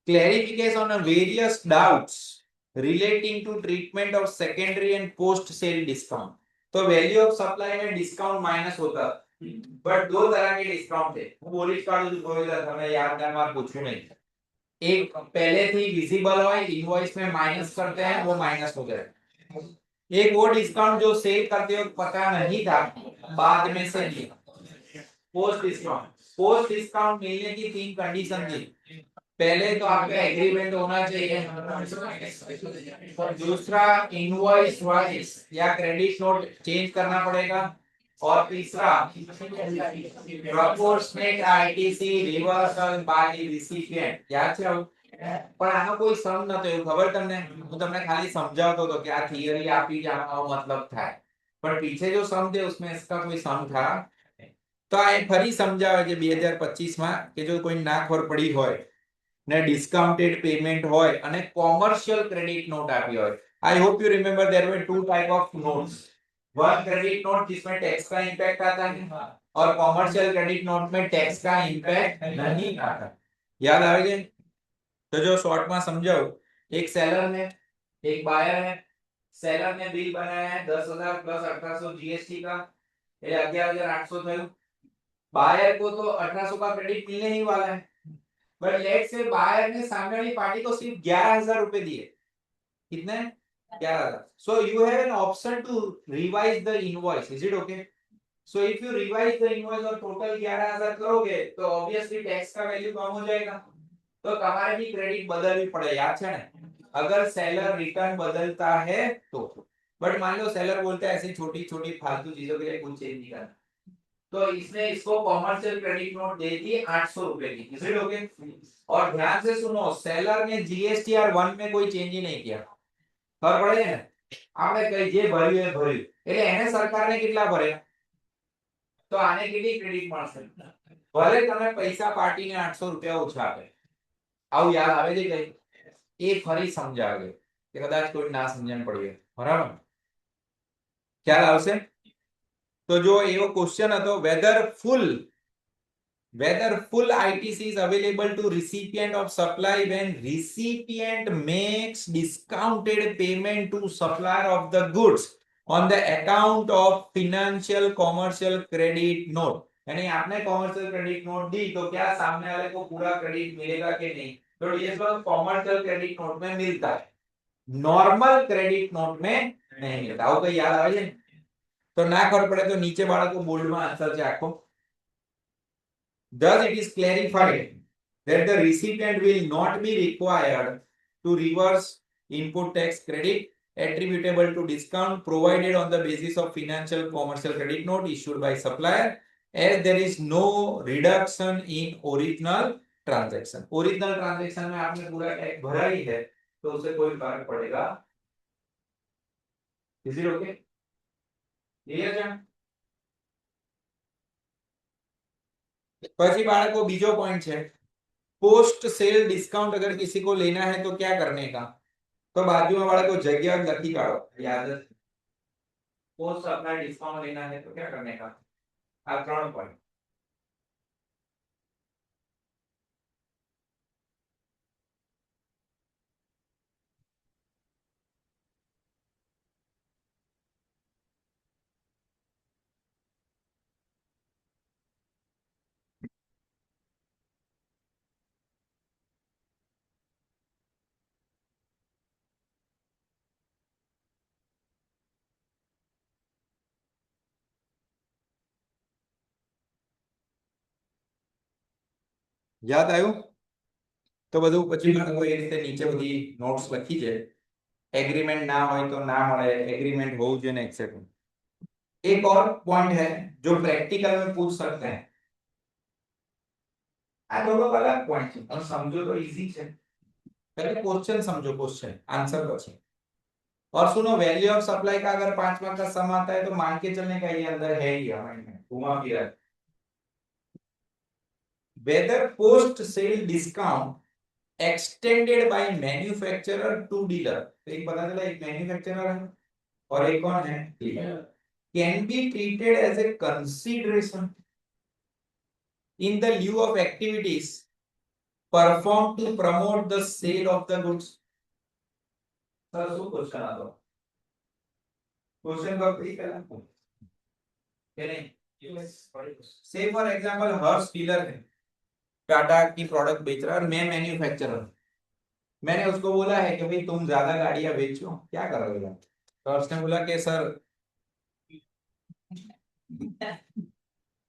Clarification on various doubts relating to treatment of secondary and post sale discount. तो वैल्यू ऑफ सप्लाई में डिस्काउंट माइनस होता, बट दो तरह के डिस्काउंट थे. હું બોલી જ કાઢું છું, કોઈ તમને યાદ ના માર પૂછ્યું નહીં. एक पहले थी विजिबल હોય, इनवॉइस में माइनस करते हैं, वो माइनस हो गया. एक वो डिस्काउंट जो सेल करते वक्त पता नहीं था, बाद में से लिया. पोस्ट डिस्काउंट मिलने की 3 कंडीशन थी. पहले तो आपका एग्रीमेंट होना चाहिए, दूसरा इनवॉइस वाइज या क्रेडिट नोट चेंज करना पड़ेगा, और तीसरा proportionate ITC reversal by recipient. याद છે આવું? પણ આનો કોઈ સમ નતો, એવું ખબર તમને? હું તમને ખાલી સમજાવતો હતો કે આ થિયરી આપી કે આનો મતલબ થાય, પણ पीछे जो सम थे उसमें इसका कोई सम था. તો આ ફરી સમજાવે છે 2025 માં કે જો કોઈ ના ખબર પડી હોય ને ડિસ્કાઉન્ટેડ પેમેન્ટ હોય અને કોમર્શિयल क्रेडिट नोट આપી હોય. I hope you remember there were two type of notes. One credit note जिसमें टैक्स का इंपैक्ट आता है, और कॉमर्शियल क्रेडिट नोट में टैक्स का इंपैक्ट नहीं आता. याद आ गया? तो जो शॉर्ट में समझाओ, एक सेलर ने, एक बायर है. सेलर ने बिल बनाया है 10,000 प्लस 1800 जीएसटी का, ये 11,800 થયું. बायर को तो 1800 का क्रेडिट मिलने ही वाला है, बट लेट्स से बायर ने सामने वाली पार्टी को सिर्फ 11,000 रुपए दिए. कितने? 11,000. So you have an option to revise the invoice. Is it okay? So if you revise the invoice और total 11,000 करोगे तो obviously टैक्स का वैल्यू कम हो जाएगा, तो तुम्हारे भी क्रेडिट बदलनी पड़े. याद है ना? अगर सेलर रिटर्न बदलता है तो. बट मान लो सेलर बोलता है ऐसी छोटी छोटी फालतू चीजों के लिए कुछ चेंज नहीं करना, तो इसने इसको कॉमर्शियल क्रेडिट नोट दे दी 800 रुपए की. Is it okay? और ध्यान से सुनो, सेलर ने जीएसटीआर 1 में कोई चेंज ही नहीं किया. ખબર પડે છે ને? આપણે કઈ જે ભર્યું એ ભર્યું, એટલે એને સરકારને કેટલા ભર્યા, તો આને કેટલી ક્રેડિટ મળશે? ભલે તમે પૈસા પાર્ટીને 800 રૂપિયા ઓછા આપે. આવું યાદ આવે છે કઈ? એ ફરી સમજાવે કે કદાચ કોઈ ના સમજણ પડી હોય. બરાબર? ખ્યાલ આવશે? તો જો એવો ક્વેશ્ચન હતો, whether full ITC is available to recipient of supply when recipient makes discounted payment to supplier of the goods on the account of financial commercial credit note. यानी आपने कॉमर्शियल क्रेडिट नोट दी तो क्या सामने वाले को पूरा credit मिलेगा कि नहीं? तो ये सब कॉमर्शियल क्रेडिट नोट में मिलता है, नॉर्मल क्रेडिट नोट में नहीं मिलता. આવું કઈ યાદ આવે છે? તો ના ખબર પડે તો નીચે બાળકો બોલ્ડમાં આન્સર છે આખો. Thus, it is clarified that the recipient will not be required to reverse input tax credit attributable to discount provided on the basis of financial commercial credit note issued by supplier, as there is no reduction in original transaction. Original transaction में आपने पूरा tax भरा ही है, तो उससे कोई फर्क पड़ेगा. Is it okay? Clear है? પછી બાળકો બીજો પોઈન્ટ છે, પોસ્ટ સેલ ડિસ્કાउंट अगर किसी को लेना है तो क्या करने का? तो बाजू में बाळको जग्या लखी काढो. याद है? पोस्ट सप्लाई डिस्काउंट लेना है तो क्या करने का? आ 3 पॉइंट. याद आयो? तो બધું પછી બાળકો એ રીતે નીચે બધી નોટ્સ લખી છે. एग्रीमेंट ना हो तो ना મળે, एग्रीमेंट હોવું જોઈએ ને एक्सेप्ट. एक और पॉइंट है जो प्रैक्टिकल में पूछ सकते हैं. आ दोनों अलग पॉइंट है और समझो तो इजी है. पहले क्वेश्चन समझो, क्वेश्चन आंसर પછી. और सुनो, वैल्यू ऑफ सप्लाई का अगर 5 मार्क का सम आता है तो मान के चलने का ये अंदर है ही हमारे घुमा फिरा. Whether post sale discount extended by manufacturer to dealer, तो एक पता चला एक मैन्युफैक्चरर है और एक कौन है, dealer, can be treated as a consideration in the lieu of activities performed to promote the sale of the goods. Sir શું ક્વેશ્ચન હતો, ક્વેશ્ચન का ठीक है ना कि नहीं? से फॉर एग्जांपल हर्ष डीलर है, टाटा की प्रोडक्ट बेच रहा है और मैं मैन्युफैक्चरर, मैंने उसको बोला है कि भाई तुम ज्यादा गाड़ियां बेचो, क्या करोगे? तो हर्ष ने बोला कि सर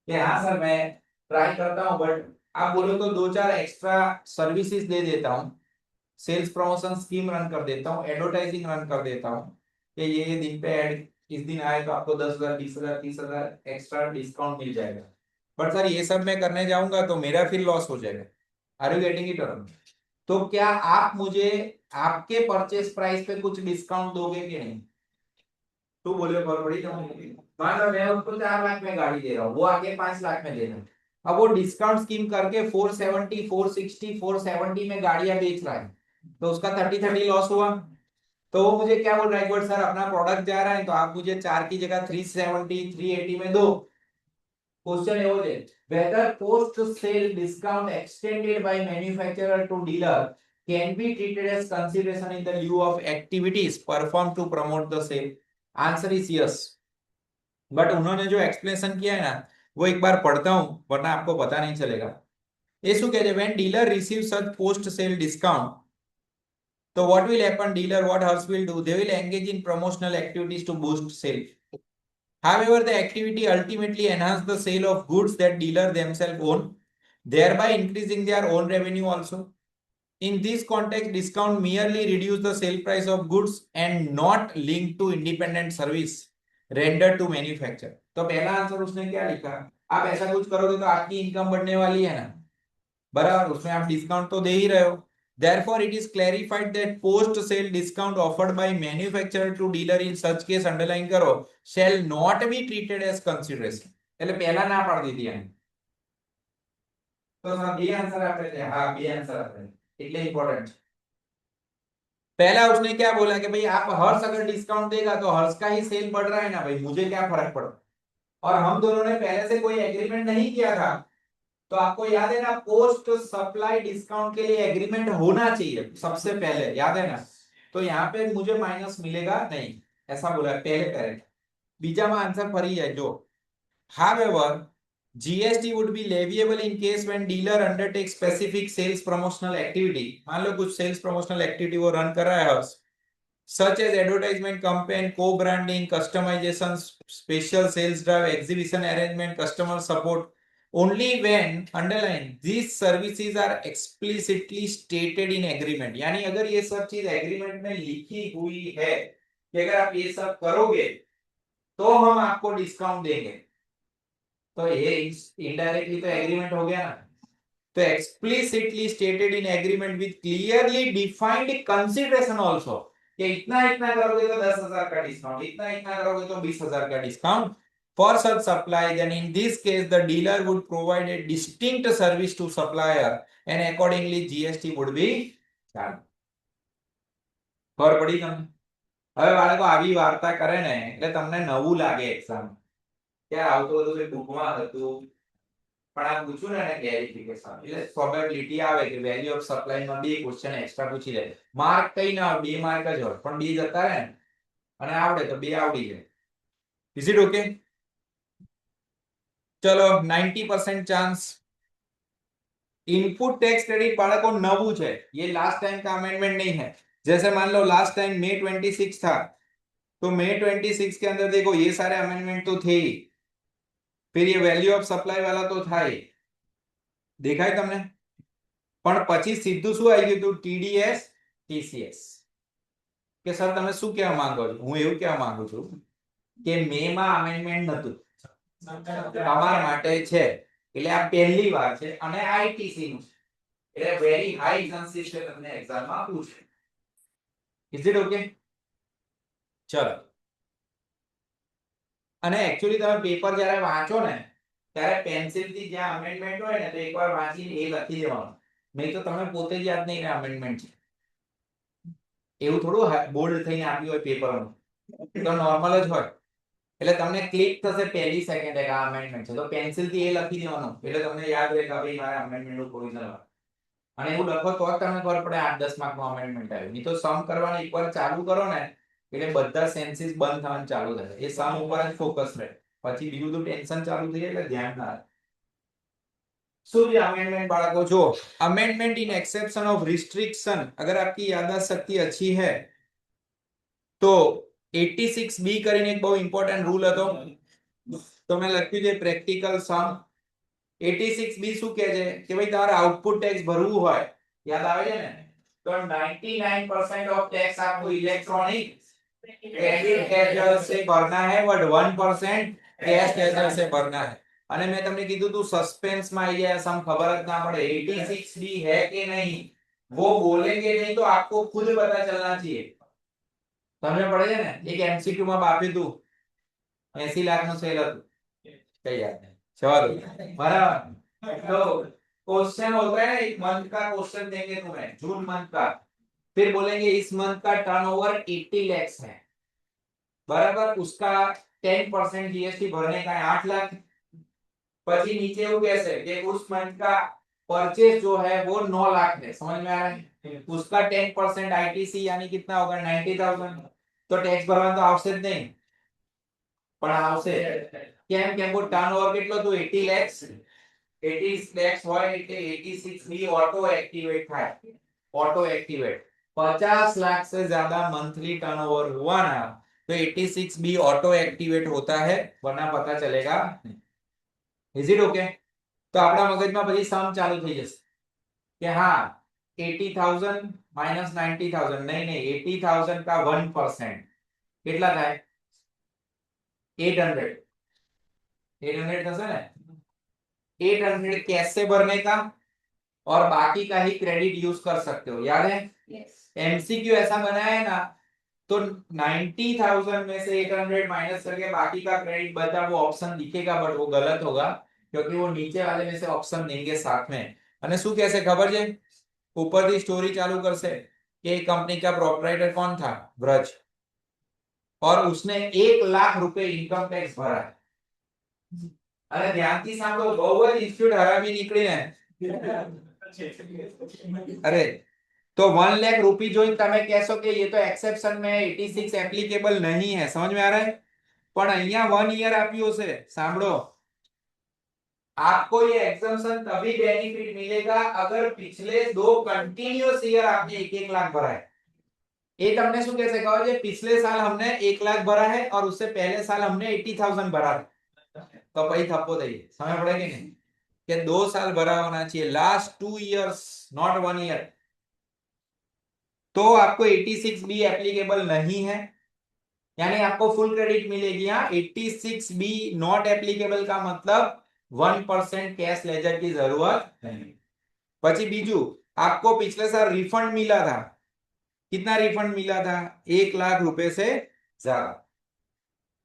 कि हाँ सर मैं ट्राई करता हूँ, बट आप बोलो तो दो चार एक्स्ट्रा सर्विसेज दे देता हूँ, सेल्स प्रमोशन स्कीम रन कर देता हूँ, एडवर्टाइजिंग रन कर देता हूँ कि ये दिन पे ऐड इस दिन आए तो आपको 10,000 20,000 30,000 एक्स्ट्रा डिस्काउंट मिल जाएगा, बट सर ये सब मैं करने जाऊंगा तो मेरा फिर लॉस हो जाएगा। Are you getting it? तो क्या आप मुझे आपके परचेस प्राइस पे कुछ डिस्काउंट दोगे कि नहीं? तू बोले बहुत बड़ी कंपनी, मान लो मैं उसको 4 लाख में गाड़ी दे रहा हूँ, वो आगे 5 लाख में दे रहा है, अब वो डिस्काउंट स्कीम करके 470 460 470 में गाड़ियां बेच रहा है, तो उसका 30 लॉस हुआ। तो वो मुझे क्या बोल रहा है, एक बार सर अपना प्रोडक्ट जा रहा है तो आप मुझे 4 की जगह 370 380 में दो। क्वेश्चन है वो दे, whether post sale discount extended by manufacturer to dealer can be treated as consideration in the lieu of activities performed to promote the sale. Answer is yes, but उन्होंने जो एक्सप्लेनेशन किया है ना वो एक बार पढ़ता हूं वरना आपको पता नहीं चलेगा। ये શું કહે છે, when dealer receives such post sale discount, so what will happen, dealer what Hers will do, they will engage in promotional activities to boost sale. However, the activity ultimately enhance the sale of goods that dealer themselves own, thereby increasing their own revenue also. In this context, discount merely reduce the sale price of goods and not linked to independent service rendered to manufacturer. तो पहला answer उसने क्या लिखा, आप ऐसा कुछ करोगे तो आपकी इनकम बढ़ने वाली है ना, बराबर, उसमें आप डिस्काउंट तो दे ही रहे हो। Therefore, it is clarified that post-sale discount offered by manufacturer to dealer in such case, underline करो, shall not be treated as consideration. એટલે પહેલા ના પાડી દીધી એને, તો બી આન્સર આપણે છે, હા બી આન્સર આપણે એટલે इंपॉर्टेंट। पहला उसने क्या बोला कि भाई आप हर्ष अगर डिस्काउंट देगा तो हर्ष का ही सेल बढ़ रहा है ना भाई, मुझे क्या फर्क पड़ा, और हम दोनों ने पहले से कोई एग्रीमेंट नहीं किया था, तो आपको याद है ना पोस्ट सप्लाई डिस्काउंट के लिए एग्रीमेंट होना चाहिए सबसे पहले, याद है ना, तो यहाँ पे मुझे माइनस मिलेगा नहीं, ऐसा बोला है पहले पैरेट। बीजा में आंसर फरी है जो, however GST would be leviable in case when dealer undertakes specific sales promotional activity, मान लो कुछ सेल्स promotional activity वो रन कर रहा है हर्ष, such as advertisement campaign, co-branding, customization, special sales drive, exhibition arrangement, customer support, only when, underline, these services are explicitly stated in agreement, यानी अगर ये सब चीज एग्रीमेंट में लिखी हुई है कि अगर आप ये सब करोगे तो हम आपको डिस्काउंट देंगे, तो ये इनडायरेक्टली तो एग्रीमेंट हो गया ना, तो explicitly stated in agreement with clearly defined consideration also, कि इतना इतना करोगे तो 10,000 का डिस्काउंट, इतना इतना करोगे तो 20,000 का discount for such supply, then in this case the dealer would provide a distinct service to supplier and accordingly GST would be charged. ખબર પડી તમને? હવે બાળકો આવી વાર્તા કરે ને એટલે તમને નવું લાગે એક્ઝામ કે આવું તો બધું બુકમાં હતું, પણ આ પૂછું ને ક્લેરિફિકેશન એટલે પ્રોબેબિલિટી આવે કે વેલ્યુ ઓફ સપ્લાય માં બે ક્વેશ્ચન એક્સ્ટ્રા પૂછી લે, માર્ક કઈ ના આવે, બે માર્ક જ હોય પણ બે જતા રહે ને અને આવડે તો બે આવડી જાય। Is it okay? ચલો 90% ચાન્સ। इनपुट टैक्स क्रेडिट बाળકો नवू है, ये लास्ट टाइम का अमेंडमेंट नहीं है। जैसे मान लो लास्ट टाइम May 26 था, तो May 26 के अंदर देखो ये सारे अमेंडमेंट तो थे ही, फिर ये वैल्यू ऑफ सप्लाई वाला तो था ही, देखा है तुमने, પણ પછી સીધું શું આવી ગયું હતું, TDS TCS, કે સર તમે શું કહેવા માંગો છો, હું એવું કહેવા માંગુ છું કે મે માં અમેન્ડમેન્ટ નતું, તમારા માટે છે, એટલે આ પહેલી વાર છે અને આઈટીસી નું છે, એટલે વેરી હાઈ ચાન્સીસ છે તમને એક્ઝામ માં પૂછે। Is it okay? ચલો, અને एक्चुअली તમે પેપર જ્યારે વાંચો ને ત્યારે પેન્સિલ થી જ્યાં અમેન્ડમેન્ટ હોય ને તો એકવાર વાંચીને એ લખી દેવાનું નહીં તો તમે પોતે જ યાદ નહીં રહે અમેન્ડમેન્ટ છે એવું થોડું બોલ્ડ થઈને આપ્યું હોય પેપરમાં તો નોર્મલ જ હોય એટલે તમને ક્લિક થશે પહેલી સેકન્ડે કે આ અમેન્ડમેન્ટ છે તો પેન્સિલ થી એ લખી દેવાનું એટલે તમને યાદ રહે કે ભાઈ મારે અમેન્ડમેન્ટ નું પ્રોવિઝન અને એવું લખો તો જ તમને ખબર પડે 8-10 માર્ક નું અમેન્ડમેન્ટ આવ્યું નહીં તો સમ કરવાનું એકવાર ચાલુ કરો ને એટલે બધા સેન્સીસ બંધ થવાનું ચાલુ થશે એ સમ ઉપર જ ફોકસ રહે પછી બીજું તો ટેન્શન ચાલુ થઈ જાય એટલે ધ્યાન ના રહે શું ये अमेंडमेंट बालकों जो amendment in exception of restriction अगर आपकी याददाश्त शक्ति अच्छी है तो 86B કરીને એક બહુ ઇમ્પોર્ટન્ટ રૂલ હતો તો મેં લખ્યું છે પ્રેક્ટિકલ સમ 86B શું કહે છે કે ભાઈ તમારે આઉટપુટ ટેક્સ ભરવું હોય યાદ આવે છે ને તો 99% ऑफ टैक्स आपको इलेक्ट्रॉनिक क्रेडिट लेजर से भरना है बट 1% कैश लेजर से भरना है અને મેં તમને કીધું તું સસ્પેન્સ માં આવી જાય સમ ખબર જ ના પડે 86B है कि नहीं वो बोलेंगे नहीं तो आपको खुद पता चलना चाहिए તમને પડે છે ને એક એમસીક્યુ માં આપ્યું તું 80 લાખ નું સેલ હતું કઈ યાદ નહીં જવા દો बराबर तो क्वेश्चन होता है एक मंथ का क्वेश्चन देंगे तुम्हें जून मंथ का फिर बोलेंगे इस मंथ का टर्नओवर 80 लाख है बराबर उसका 10% जीएसटी भरने का है 8 लाख પછી नीचे वो कैसे कि उस मंथ का परचेज जो है वो 9 लाख है समझ में आ रहा है उसका 10% आईटीसी यानी कितना होगा 90,000 तो टैक्स भरवा तो आवश्यक नहीं પણ આવશે કેમ કેમ કો ટર્નઓવર કેટલો તો 80 લાખ 80 લાખ હોય એટલે 86B ऑटो एक्टिवेट થાય ऑटो एक्टिवेट 50 लाख से ज्यादा मंथली टर्नओवर हुआ ना तो 86B ऑटो एक्टिवेट होता है वरना पता चलेगा इज इट ओके तो આપણા મગજમાં પછી સમ ચાલુ થઈ જશે કે હા 80,000 માઈનસ 90,000 नहीं नहीं 80,000 का 1% કેટલા થાય 800 થશે ને 800 कैश से भरने का और बाकी का ही क्रेडिट यूज कर सकते हो याद है एमसीक्यू ऐसा बनाया है ना तो 90,000 में से 800 माइनस करके बाकी का क्रेडिट बचा वो ऑप्शन दिखेगा बट वो गलत होगा क्योंकि वो नीचे वाले में से ऑप्शन देंगे साथ में અને શું કહેશે ખબર છે ઉપરથી સ્ટોરી ચાલુ કરશે કે कंपनी का प्रोप्राइटर कौन था ब्रज और उसने 1 लाख रुपए इनकम टैक्स भरा अरे ध्यानથી સાંભળો બહુ જ ઇન્સ્ટિટ્યૂટ હરામી નીકળીને अरे तो 1 लाख रुपए जो તમે કહેશો કે ये तो एक्सेप्शन में 86 एप्लीकेबल नहीं है समझ में आ रहा है પણ અહીંયા 1 ईयर આપ્યું છે સાંભળો आपको ये एग्जम्पशन तभी बेनिफिट मिलेगा अगर पिछले 2 कंटिन्यूअस ईयर आपने 1-1 लाख भरा है ये तुमने શું કહેશે કહો જે पिछले साल हमने 1 लाख भरा है और उससे पहले साल हमने 80,000 भरा है तो भाई थप्पो दઈએ समझ पड़ेगी नहीं कि 2 साल भरा होना चाहिए लास्ट 2 इयर्स नॉट 1 ईयर तो आपको 86B एप्लीकेबल नहीं है यानी आपको फुल क्रेडिट मिलेगी हाँ 86B नॉट एप्लीकेबल का मतलब 1% कैश लेजर की जरूरत नहीं પછી બીજું आपको पिछले साल रिफंड मिला था कितना रिफंड मिला था 1 लाख रुपए से ज्यादा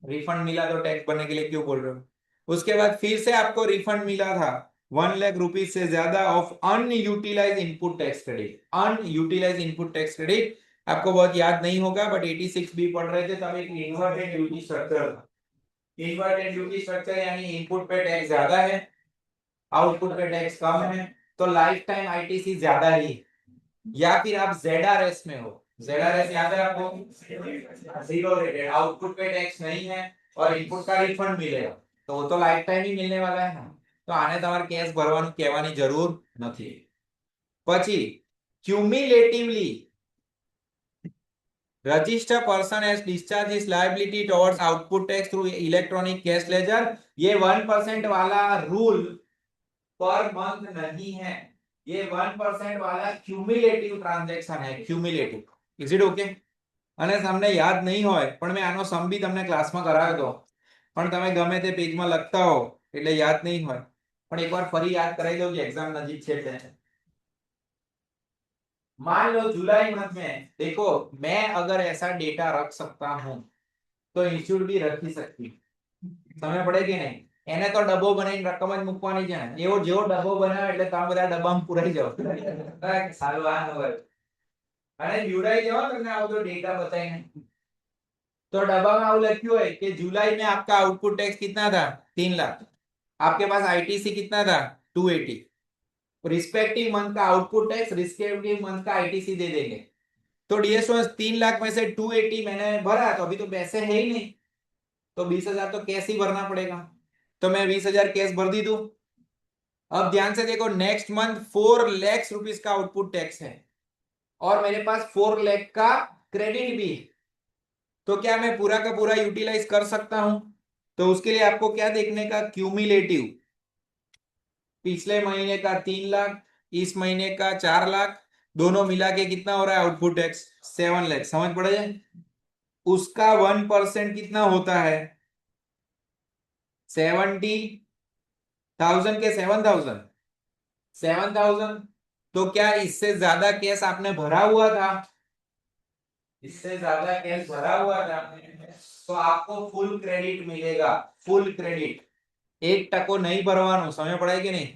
रिफंड मिला तो टैक्स भरने के लिए क्यों बोल रहे हो उसके बाद फिर से आपको रिफंड मिला था 1 लाख रुपीज से ज्यादा of unutilise input tax credit unutilise input tax credit आपको बहुत याद नहीं होगा बट 86B पढ़ रहे थे तब एक इन्वर्टेड ड्यूटी स्ट्रक्चर था इन्वर्टेड ड्यूटी स्ट्रक्चर यानी इनपुट पे टैक्स ज्यादा है आउटपुट पे टैक्स कम है तो लाइफ टाइम आईटीसी ज्यादा ही या फिर आप ZRS में हो ZRS याद है आपको जीरो रेटेड आउटपुट पे टैक्स नहीं है और इनपुट का रिफंड मिलेगा तो वो तो लाइफ टाइम ही मिलने वाला है ना तो आने તમારે કેશ ભરવાનું કહેવાની જરૂર નથી પછી cumulatively register person has discharge his liability towards output tax through electronic cash ledger ये 1% वाला रूल पर मंथ नहीं है ये 1% वाला क्युम्युलेटिव ट्रांजेक्शन है क्युम्युलेटिव इज इट ओके અને તમને યાદ નહીં હોય પણ મેં આનો સમ બી તમને ક્લાસમાં કરાવ્યો હતો પણ તમે ગમે તે પેજમાં લખતા હો એટલે યાદ નહીં હોય પણ એકવાર ફરી યાદ કરાવી દઉં કે એક્ઝામ નજીક છે એટલે मान लो जुलाई मंथ में देखो मैं अगर ऐसा डेटा रख सकता हूं तो इंस्टीट्यूट भी रख ही सकती समय पड़ेगी नहीं એને તો ડબ્બો બનાવીને રકમ જ મૂકવાની છે ને. એવો જેવો ડબ્બો બનાવે એટલે તમે બધા ડબ્બામાં પુરાઈ જાવ. સારું આ ન હોય. અને जुड़ाई जाओ તમને આવો તો डेटा बताइए. तो डब्बा में आउट लख्યું હોય कि जुलाई में आपका आउटपुट टैक्स कितना था 3 लाख. आपके पास आईटीसी कितना था 280. रिस्पेक्टिव मंथ का आउटपुट टैक्स रिस्पेक्टिव मंथ का आईटीसी दे देंगे. तो डीएस 3 लाख में से 280 मैंने भरा तो अभी तो पैसे है ही नहीं, तो 20,000 तो कैश ही भरना पड़ेगा. तो मैं 20,000 कैश भर दी दूं. अब ध्यान से देखो नेक्स्ट मंथ 4 लाख रुपीस का आउटपुट टैक्स है और मेरे पास 4 लाख का क्रेडिट भी है. तो क्या मैं पूरा का पूरा यूटिलाइज कर सकता हूं? तो उसके लिए आपको क्या देखने का, क्यूमुलेटिव. पिछले महीने का 3 लाख, इस महीने का 4 लाख, दोनों मिला के कितना हो रहा है आउटपुट टैक्स 7 लाख. समझ पड़ जाए. उसका 1% कितना होता है 70,000 के 7,000. तो क्या इससे ज्यादा केस आपने भरा हुआ था, इससे ज्यादा केस भरा हुआ था तो आपको फुल क्रेडिट मिलेगा. Full credit. 1% नहीं भरवानो. समझ पड़े कि नहीं?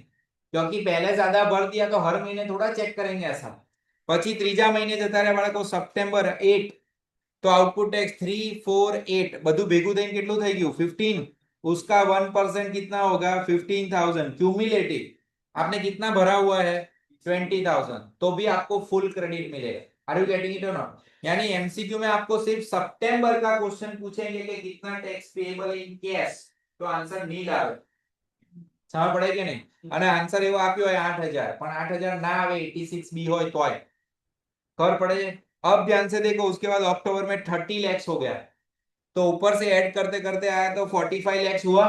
क्योंकि पहले ज्यादा भर दिया तो हर महीने थोड़ा चेक करेंगे ऐसा. પછી ત્રીજા મહિને જતા રહ્યા બાળકો સપ્ટેમ્બર 8, तो आउटपुट टैक्स 348 બધું ભેગું થઈને કેટલું થઈ ગયું 15. उसका 1% कितना होगा 15,000 क्यूमुलेटिव. आपने कितना भरा हुआ है 20,000, तो भी आपको फुल क्रेडिट मिलेगा. आर यू गेटिंग इट और नॉट? यानी एमसीक्यू में आपको सिर्फ सितंबर का क्वेश्चन पूछेंगे कि कितना टैक्स पेएबल इन कैश, तो आंसर नील આવે. સમજ પડે કે નહીં? અને આન્સર એવો આપ્યો હોય 8,000, પણ 8,000 ના આવે 86 બી હોય તોય ખબર પડે છે. अब ध्यान से देखो उसके बाद अक्टूबर में 30 लाख हो गया, तो ऊपर से ऐड करते करते आया तो 45 लाख हुआ.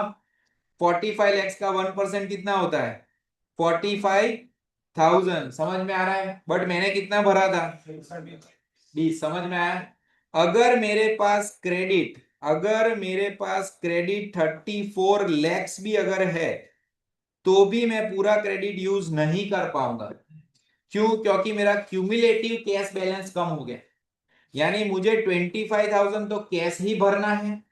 45 लाख का 1% कितना होता है 45,000. समझ में आ रहा है? बट मैंने कितना भरा था 20. समझ में आया? अगर मेरे पास क्रेडिट, अगर मेरे पास क्रेडिट 34 लाख भी अगर है तो भी मैं पूरा क्रेडिट यूज नहीं कर पाऊंगा. क्यों? क्योंकि मेरा क्यूमुलेटिव कैश बैलेंस कम हो गया. यानी मुझे 25,000 तो कैश ही भरना है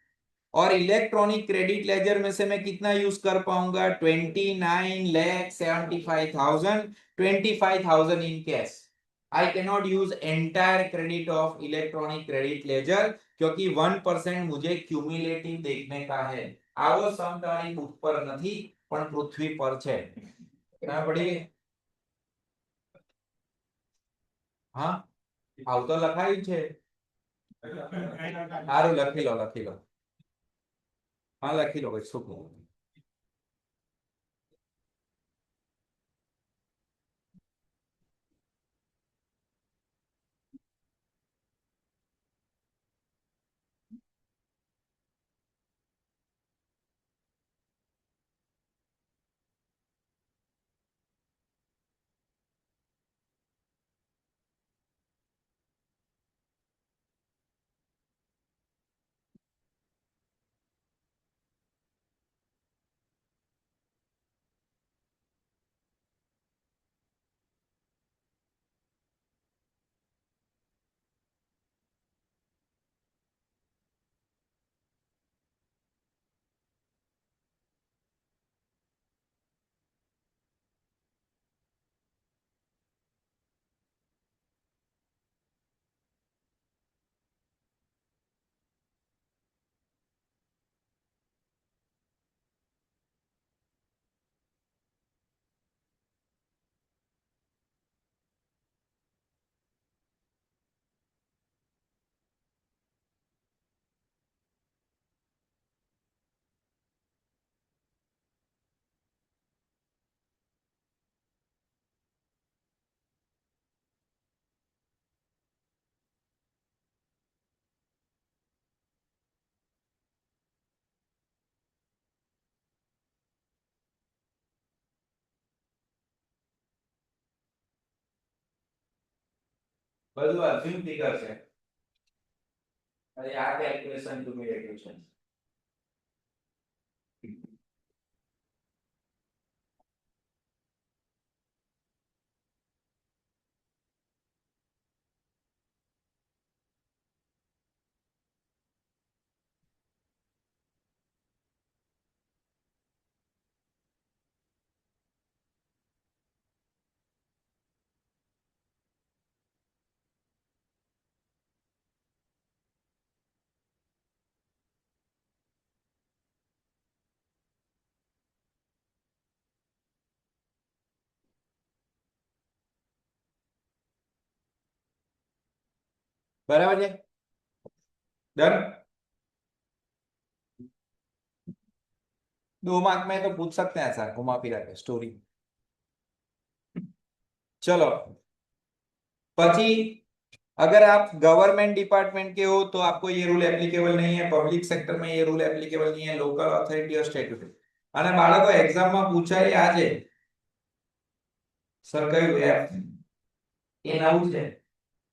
और इलेक्ट्रॉनिक क्रेडिट लेजर में से मैं कितना यूज कर पाऊंगा 29,75,000. 25,000 in cash. I can not use entire credit of electronic credit ledger क्योंकि 1% मुझे क्यूमुलेटिव देखने का है. આવો સમ તમારી બુક પર નથી પણ પૃથ્વી પર છે. ના પડી ગઈ? હા આવું તો લખાયું છે. સારું લખી લો લખી લો. હા લખી લો પછી શું કહું. બધું અઝ્યુમ ફિગર છે. આ કેલ્ક્યુલેશન ક્યુમ્યુલેટિવ છે. बराबर है, डन। 2 मार्क में तो पूछ सकते हैं ऐसा घुमा फिरा के स्टोरी। चलो પછી अगर आप गवर्नमेंट डिपार्टमेंट के हो तो आपको ये रूल एप्लीकेबल नहीं है, पब्लिक सेक्टर में ये रूल एप्लीकेबल नहीं है, लोकल ऑथोरिटी और स्टेट्यूटरी। અને બાળકો એક્ઝામમાં પૂછાય આજે સર કયું એપ એ નવું છે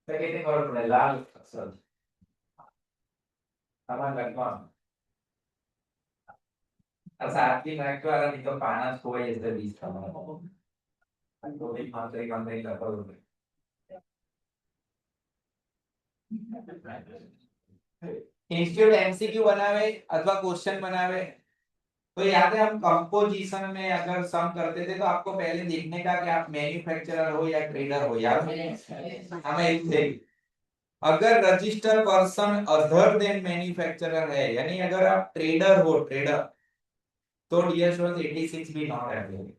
તો કેતે ખબર પડે લાલ અક્ષર તમારે લખવાનું આ સાચી નાખવાના નહીં તો પાના ખોવાઈ જશે 20 તમારા તો એક માત્ર એક અંદર લખવાનું इंस्टीट्यूट एमसीक्यू बनावे अथवा क्वेश्चन बनावे तो याद है हम कंपोजिशन में अगर सम करते थे तो आपको पहले देखने का कि आप मैन्युफैक्चरर हो या ट्रेडर हो यार हमें एक थे अगर register person other than manufacturer है यानी अगर आप ट्रेडर हो ट्रेडर तो डियर स्टूडेंट्स 86 भी नॉट एप्लीकेबल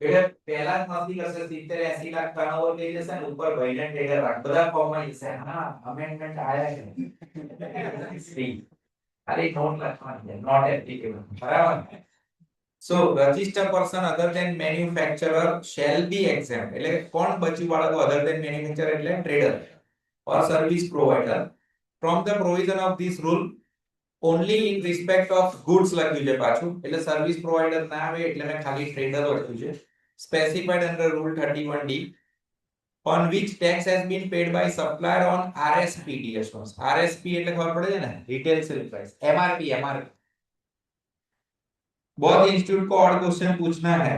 એટલે પહેલા જ નથી કરશે 70 80 લાખ ટર્નઓવર થઈ જશે ને ઉપર ભાઈને ટ્રેડર રાખ બધા ફોર્મમાં જશે હા અમેન્ડમેન્ટ આયા છે સી અરે નોટ લખવાની છે નોટ એપ્લીકેબલ બરાબર so register person other than manufacturer shall be exempt એટલે કોણ બચ્યું બાળકો અધર ધેન મેન્યુફેક્ચરર એટલે trader or service provider from the provision of this rule only in respect of goods લખ્યું છે પાછું એટલે સર્વિસ પ્રોવાઇડર ના આવે એટલે મેં ખાલી ટ્રેડર લખ્યું છે specified under rule 31D on which tax has been paid by supplier on RSP DSOs RSP એટલે ખબર પડે છે ને रिटेल सेल प्राइस MRP बहुत इंस्टीट्यूट को और क्वेश्चन पूछना है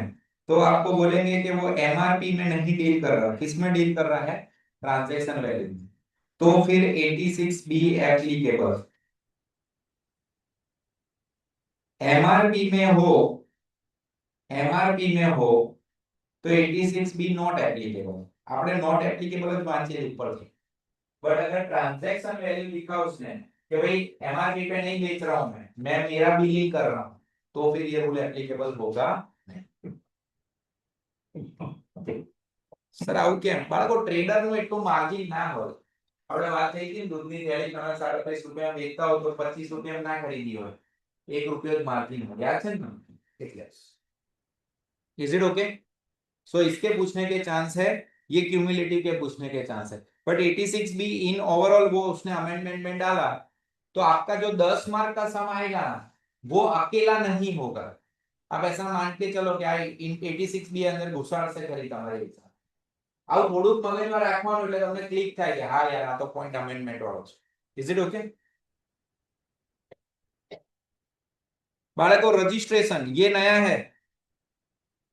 तो आपको बोलेंगे कि वो MRP में नहीं डील कर रहा किस में डील कर रहा है ट्रांजैक्शन वैल्यू तो फिर 86B एप्लीकेबल एमआरपी में हो तो 86B नॉट एप्लीकेबल આપણે નોટ એપ્લીકેબલ જ વાંચીએ ઉપરથી बट अगर ट्रांजैक्शन वैल्यू लिखा उसने कि भाई एमआरपी पे नहीं बेच रहा हूं मैं मेरा बिलिंग कर रहा हूं तो फिर ये रूल एप्लीकेबल होगा सर આવું કેમ બાળકો ટ્રેડર નું એટલું માર્જિન ના હોય આપણે વાત થઈ હતી દૂધની થેલી તમે 25 રૂપિયા વેચતા હો તો 25 રૂપિયા ના ખરીદી હોય 1 રૂપિયો જ માર્જિન હોય યાદ છે ને એટલે इज इट ओके सो इसके पूछने के चांस है ये क्यूमुलेटिव के पूछने के चांस है बट 86B इन ओवरऑल वो उसने अमेंडमेंट में डाला तो आपका जो 10 मार्क का सम आएगा ना वो अकेला नहीं होगा आप ऐसा मान के चलो क्या 86B अंदर घुसाड़ से करी તમારી एग्जाम આવું થોડુંક મગજમાં રાખવાનું એટલે તમને ક્લિક થાય કે હા યાર આ તો પોઈન્ટ અમેન્ડમેન્ટ વાળો છે ઇઝ ઇટ ઓકે बाળકો रजिस्ट्रेशन ये नया है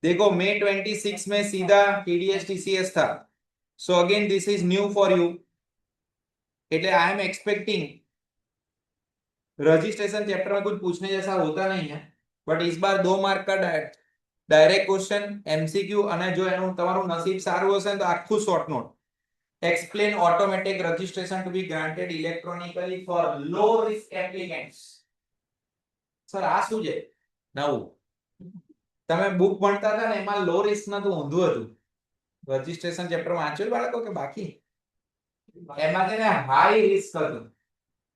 देखो मई 26 में सीधा TDS TCS था so again this is new for you એટલે I am expecting registration chapter में कुछ पूछने जैसा होता नहीं है बट इस बार 2 मार्क का डायरेक्ट क्वेश्चन एमसीक्यू અને જો એનું તમારું નસીબ સારું હશે તો આખું short note explain automatic registration to be granted electronically for low risk applicants sir આ શું છે નવું તમે બુક ભણતા હતા ને એમાં લો રિસ્ક નતું ઊંધું હતું રજિસ્ટ્રેશન ચેપ્ટર વાંચ્યું બાળકો કે બાકી એમાં છે ને હાઈ રિસ્ક હતું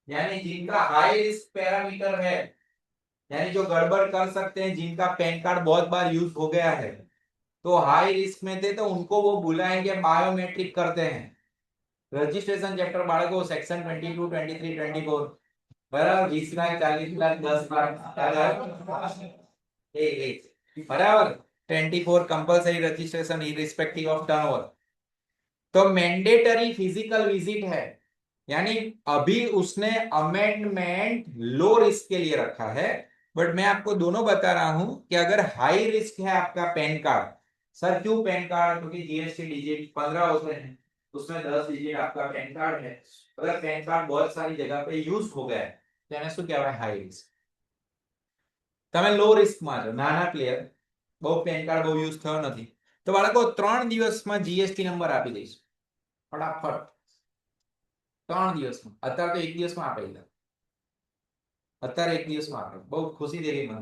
यानी जिनका हाई रिस्क पैरामीटर है यानी जो गड़बड़ कर सकते हैं जिनका पैन कार्ड बहुत बार यूज हो गया है तो हाई रिस्क में थे तो उनको वो बुलाएंगे बायोमेट्रिक करते हैं रजिस्ट्रेशन चैप्टर बाळको सेक्शन 22 23 24 बराबर 20 लाख 40 लाख 10 लाख बराबर 24 compulsory registration irrespective of turnover तो मैंडेटरी फिजिकल विजिट है यानी अभी उसने अमेंडमेंट लो रिस्क के लिए रखा है बट मैं आपको दोनों बता रहा हूं कि अगर हाई रिस्क है आपका पैन कार्ड सर क्यों पैन कार्ड क्योंकि जीएसटी डिजिट 15 होते हैं उसमें 10 डिजिट आपका पैन कार्ड है अगर पैन कार्ड बहुत सारी जगह पे यूज हो गया है तो એને શું કહેવાય હાઈ રિસ્ક તમે લો રિસ્ક માં છો નાના પ્લેયર બહુ પેન કાર્ડ બહુ યુઝ થયો નથી તો બાળકો 3 દિવસમાં જીએસટી નંબર આપી દઈશ ફટાફટ 3 દિવસમાં અત્યારે તો 1 દિવસમાં આપી દે અત્યારે 1 દિવસમાં આપે બહુ ખુશી થઈ ગઈ મને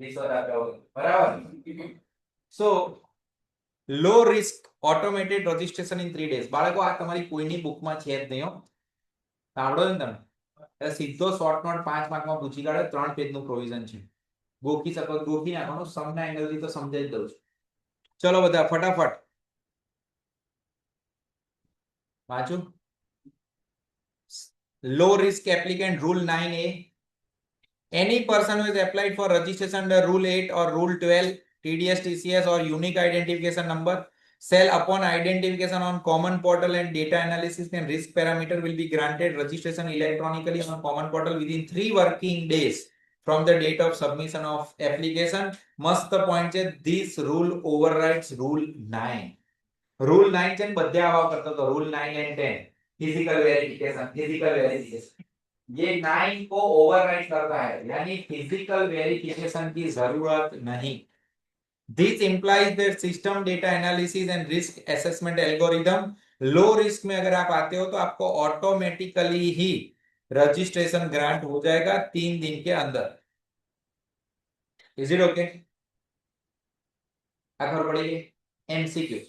વિશ્વાસ આપ્યો બરાબર so low risk automated registration in 3 days. બાળકો આ તમારી કોઈની બુકમાં છે જ નહીં હો. આવડો ને તમે એટલે સીધો શોર્ટ નોટ 5 માર્કમાં પૂછી કાઢે, 3 પેજનું પ્રોવિઝન છે. ગોખી શકો, ગોખી નાખવાનું, સમના એંગલથી તો સમજાવી દઉં છું. ચલો બધા ફટાફટ વાંચો. Low risk applicant rule 9A. Any person who has applied for registration under Rule 8 or Rule 12, TDS, TCS or unique identification number shall upon identification on common portal and data analysis and risk parameter will be granted registration electronically on common portal within 3 working days from the date of submission of application. Must point છે this rule overrides Rule 9. Rule 9 છે ને બધે આવા કરતો તો Rule 9 and 10 physical verification. ये 9 को override करता है, यानी फिजिकल वेरिफिकेशन की जरूरत नहीं. This implies that system data analysis and risk assessment algorithm low risk में अगर आप आते हो तो आपको ऑटोमेटिकली ही रजिस्ट्रेशन ग्रांट हो जाएगा 3 दिन के अंदर. Is it okay? આ ખબર પડી ગઈ? એમસીક્યુ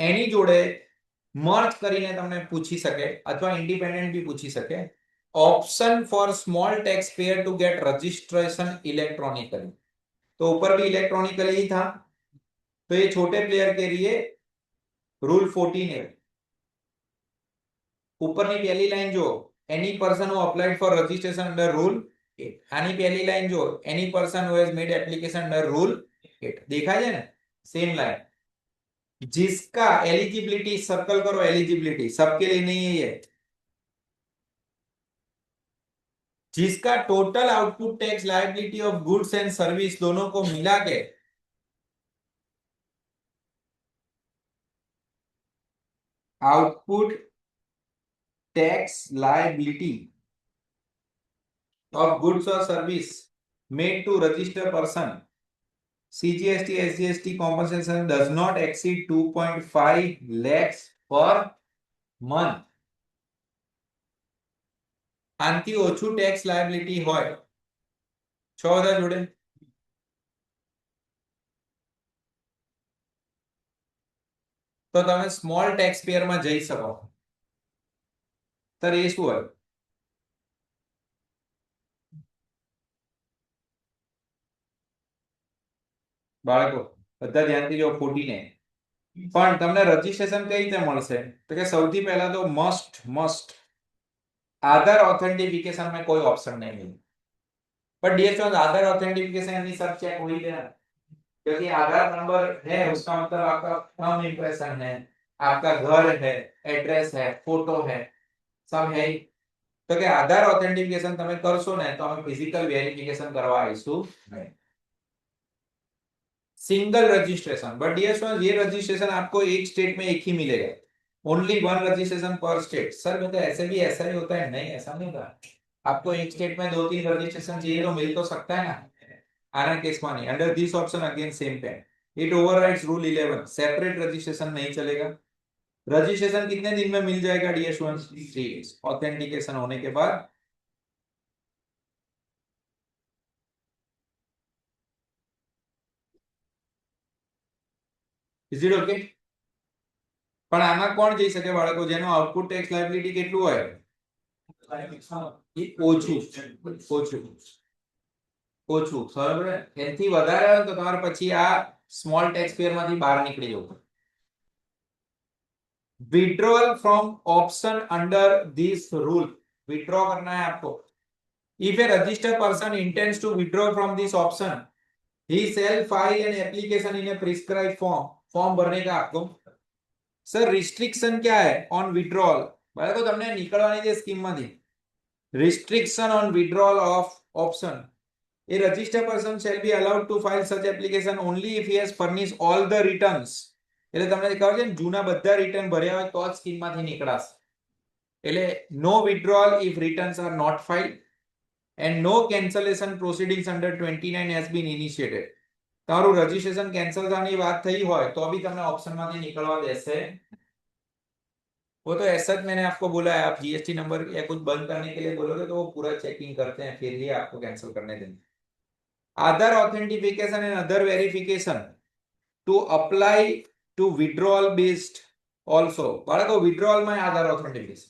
એની જોડે મર્જ કરીને તમને પૂછી શકે અથવા ઇન્ડિપેન્ડન્ટ બી પૂછી શકે. Option for small tax payer to get registration electronically. तो ऊपर भी इलेक्ट्रॉनिकली ही था, तो ये छोटे प्लेयर के लिए रूल 14 है. ऊपर ની पहली लाइन जो any person who applied for registration under rule 8. आनी पहली लाइन जो any person who has made application under rule 8. देखा है ना सेम लाइन. जिसका एलिजिबिलिटी सर्कल करो, एलिजिबिलिटी सबके लिए नहीं है ये. जिसका total output tax liability of goods and service दोनों को मिला के output tax liability of goods और service made to register person CGST SGST compensation does not exceed 2.5 lakhs per month. આનથી ઓછું ટેક્સ લાયબિલિટી હોય 6000 જોડે તો તમે સ્મોલ ટેક્સ પેયર માં જઈ શકો. સર એ શું હોય? બાળકો બધા ધ્યાનથી જો 14 પણ તમને રજીસ્ટ્રેશન કઈ રીતે મળશે? તો કે સૌથી પહેલા તો મસ્ટ आधार ऑथेंटिफिकेशन में कोई ऑप्शन नहीं मिले. पर डियर स्टूडेंट्स आधार ऑथेंटिफिकेशन नहीं सब चेक हो ही गया, क्योंकि आधार नंबर है उसका मतलब आपका थंब इंप्रेशन है, आपका घर है, एड्रेस है, फोटो है, सब है ही. तो કે આધાર ઓથેન્ટિફિકેશન તમે કરશો ને તો અમે ફિઝિકલ વેરિફિકેશન કરવા આવીશું નહીં. Single registration. But dear students ये रजिस्ट्रेशन आपको एक स्टेट में एक ही मिलेगा. Only one registration per state. Sir मैं तो ऐसे भी ऐसा ही होता है. नहीं, ऐसा नहीं होता. आपको एक स्टेट में 2-3 रजिस्ट्रेशन चाहिए तो मिल तो सकता है ना. आना केस मानी under this option again same PAN it overrides rule 11. Separate registration नहीं चलेगा. रजिस्ट्रेशन कितने दिन में मिल जाएगा डियर स्टूडेंट्स? 3 days ऑथेंटिकेशन होने के बाद. Is it okay? પણ આમાં કોણ જઈ શકે બાળકો જેનો આઉટપુટ ટેક્સ લાયબિલિટી કેટલું હોય? ઓછું બરાબર. એનાથી વધારે હોય તો તમારે પછી આ સ્મોલ ટેક્સ પેયર માંથી બહાર નીકળી જવું. Withdrawal from option under this rule. Withdraw करना है आपको. If a registered person intends to withdraw from this option he shall file an application in a prescribed form भरने का आपको. सर रिस्ट्रिक्शन क्या है ऑन विड्रॉल? बाळको તમને નીકળવાની જે સ્કીમ માંથી restriction on withdrawal of option. A registered person shall be allowed to file such application only if he has furnished all the returns. એટલે તમને ખબર છે ને જૂના બધા રિટર્ન ભર્યા હોય તો જ સ્કીમ માંથી નીકળાશે. એટલે no withdrawal if returns are not filed and no cancellation proceedings under 29 has been initiated. તારું રજીસ્ટ્રેશન કેન્સલ થવાની વાત થઈ હોય તો બી તમને ઓપ્શન માંથી નીકળવા દેશે. वो तो ऐसा मैंने आपको बोला है, आप जीएसटी नंबर या कुछ बंद करने के लिए बोलोगे तो वो पूरा चेकिंग करते हैं फिर ही आपको कैंसिल करने देंगे. Aadhaar authentication and other verification to apply to withdrawal based also. બાળકો withdrawal માં આધાર authentication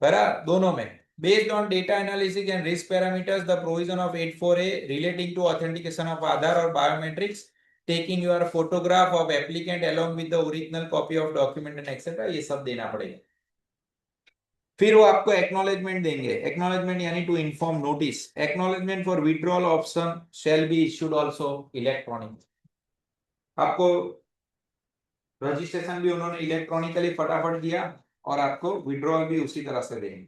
બરાબર दोनों में based on data analysis and risk parameters the provision of 84A relating to authentication of Aadhaar or biometrics taking your photograph of applicant along with the original copy of document and etc. ये सब देना पड़ेगा. फिर वो आपको acknowledgement देंगे. Acknowledgement यानी to inform notice. Acknowledgement for withdrawal option shall be issued also electronic. आपको रजिस्ट्रेशन भी उन्होंने इलेक्ट्रॉनिकली फटाफट दिया और आपको विड्रॉल भी उसी तरह से देंगे.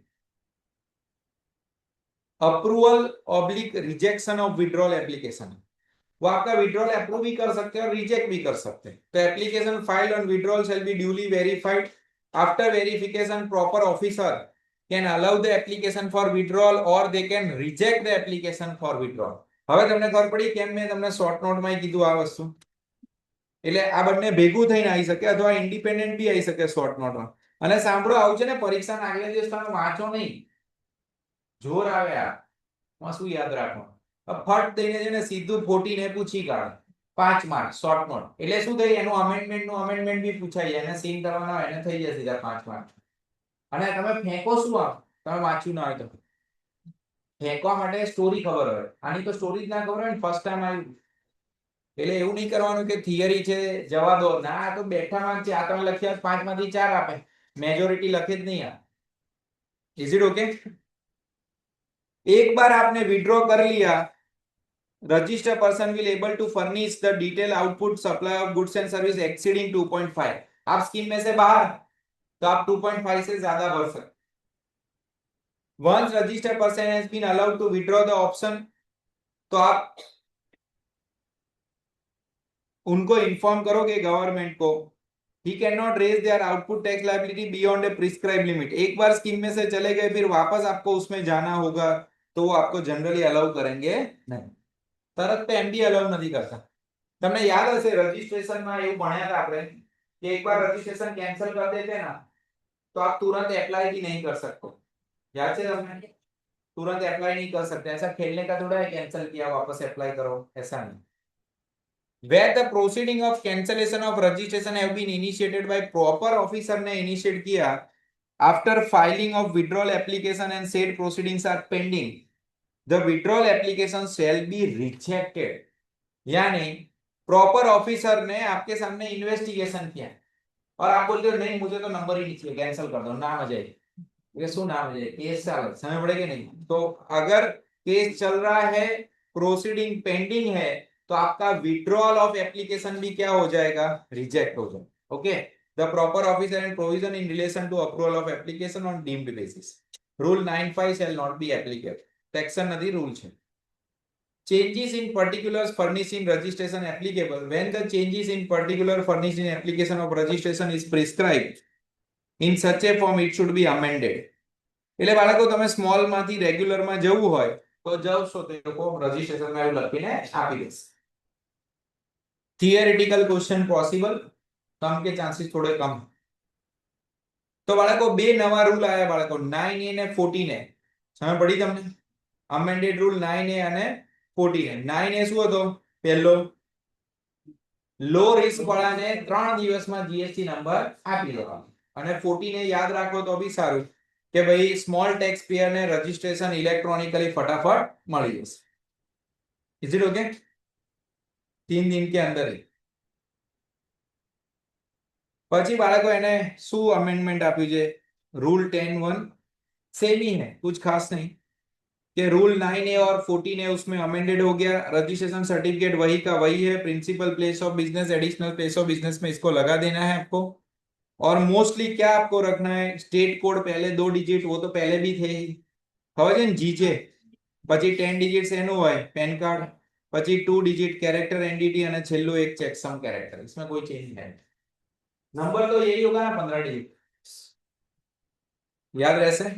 Approval oblique rejection of withdrawal application. वो आपका विड्रॉल अप्रूव भी कर सकते हैं और रिजेक्ट भी कर सकते हैं. तो application file on withdrawal shall be duly verified. After verification, proper officer can allow the application for withdrawal or they can reject the application for withdrawal. હવે તમને ખબર પડી કેમ મેં તમને શોર્ટ નોટમાં કીધું આ વસ્તુ. એટલે આ બંને ભેગું થઈને આવી શકે અથવા ઇન્ડિપેન્ડન્ટ બી આવી શકે શોર્ટ નોટમાં. અને સાંભળો આવું છે ને પરીક્ષાના આગલા દિવસ તમે વાંચો નહીં. જોર આવે આ. માં શું યાદ રાખવાનું. ફટ દઈને છે ને સીધું ફોટીને પૂછી કાઢે. 5 માર્ક શોર્ટ નોટ. એટલે શું થાય એનું અમેન્ડમેન્ટ બી પૂછાઈ જાય અને સીન કરવાના હોય એને થઈ જાય સીધા 5 માર્ક. અને તમે ફેંકો શું આમ તમે વાંચ્યું ના હોય તો ફેંકવા માટે સ્ટોરી ખબર હોય. આની તો સ્ટોરી જ ના ખબર હોય ને ફર્સ્ટ ટાઈમ આવ્યું. એટલે એવું નહીં કરવાનું કે થિયરી છે જવા દો. ના આ તો બેઠા માર્ક છે. આ તમે લખ્યા 5 માંથી 4 આપે. મેજોરિટી લખે જ નહીં આ. Is it okay? एक बार आपने विड्रॉ कर लिया registered person will able to furnish the detailed output supply of goods and service exceeding 2.5. आप स्कीम में से बाहर तो आप 2.5 से ज्यादा भर सकते. Once registered person has been allowed to withdraw the option तो आप उनको इन्फॉर्म करोगे गवर्नमेंट को. He cannot raise their output tax liability beyond a prescribed limit. एक बार स्कीम में से चले गए फिर वापस आपको उसमें जाना होगा तो वो आपको जनरली अलाउ करेंगे नहीं. તરત તો એમ બી અલાઉ નથી કરતા. તમને યાદ હશે રજીસ્ટ્રેશનમાં એવું ભણ્યા હતા આપણે कि एक बार रजिस्ट्रेशन कैंसिल कर देते ना तो आप तुरंत अप्लाई भी नहीं कर सकते. याद है आपने? तुरंत अप्लाई नहीं कर सकते. ऐसा खेलने का थोड़ा है कैंसिल किया वापस अप्लाई करो, ऐसा नहीं. Where the proceeding of cancellation of registration have been initiated by proper officer ने initiate किया after filing of withdrawal application and said proceedings are pending, the withdrawal application shall be rejected. यानी proper officer ने आपके सामने investigation किया और आप बोलते हो नहीं मुझे तो नंबर ही नहीं चाहिए कैंसिल कर दो. नाम आ जाए ये शू नाम आ जाए केस चल समय पड़ेगा नहीं. तो अगर केस चल रहा है प्रोसीडिंग पेंडिंग है तो आपका विड्रॉल ऑफ एप्लीकेशन भी क्या हो जाएगा? रिजेक्ट हो जाएगा. Okay. The proper officer and provision in relation to approval of application on deemed basis. Rule 95 shall not be applicable. Section નથી રૂલ છે. Changes in particulars furnished in registration applicable when the changes in particular furnished in application of registration is prescribed in such a form it should be amended. એટલે બાળકો તમે small માંથી regular માં જવું હોય તો જાવશો તો એ લોકો રજીસ્ટ્રેશન માં એવું લખીને આપી દેશે. थियोरेटिकल क्वेश्चन पॉसिबल कम के चांसेस थोड़े कम. तो बाळको બે નવા રૂલ આયા બાળકો 9A ને 14A. સમજ પડી તમને? અમેન્ડેડ રૂલ 9A અને 14A. 9A શું હતો? પહેલો લો રિસ્ક વાળાને 3 દિવસમાં જીએસટી નંબર આપી દેવાનો અને 14A યાદ રાખો તો બી સારું કે ભાઈ સ્મોલ ટેક્સ પેયર ને રજીસ્ટ્રેશન ઇલેક્ટ્રોનિકલી ફટાફટ મળી જશે. Is it okay? 3 दिन के अंदर ही. પછી બાળકો એને શું અમેન્ડમેન્ટ આપ્યું છે? રૂલ 10(1) सेम ही है, कुछ खास नहीं कि रूल 9A और 14A उसमें अमेंडेड हो गया. रजिस्ट्रेशन सर्टिफिकेट वही का वही है. Principal place of business additional place of business में इसको लगा देना है आपको. और मोस्टली क्या आपको रखना है? स्टेट कोड पहले 2 डिजिट वो तो पहले भी थे ही. હવે છે ને જીજે પછી 10 डिजिट्स એનું હોય પેન કાર્ડ પછી 2 डिजिट कैरेक्टर एंटिटी અને છેલ્લું એક ચેકસમ कैरेक्टर. इसमें कोई चेंज नहीं. नंबर तो यही होगा ना 15 डिजिट. याद રહેશે?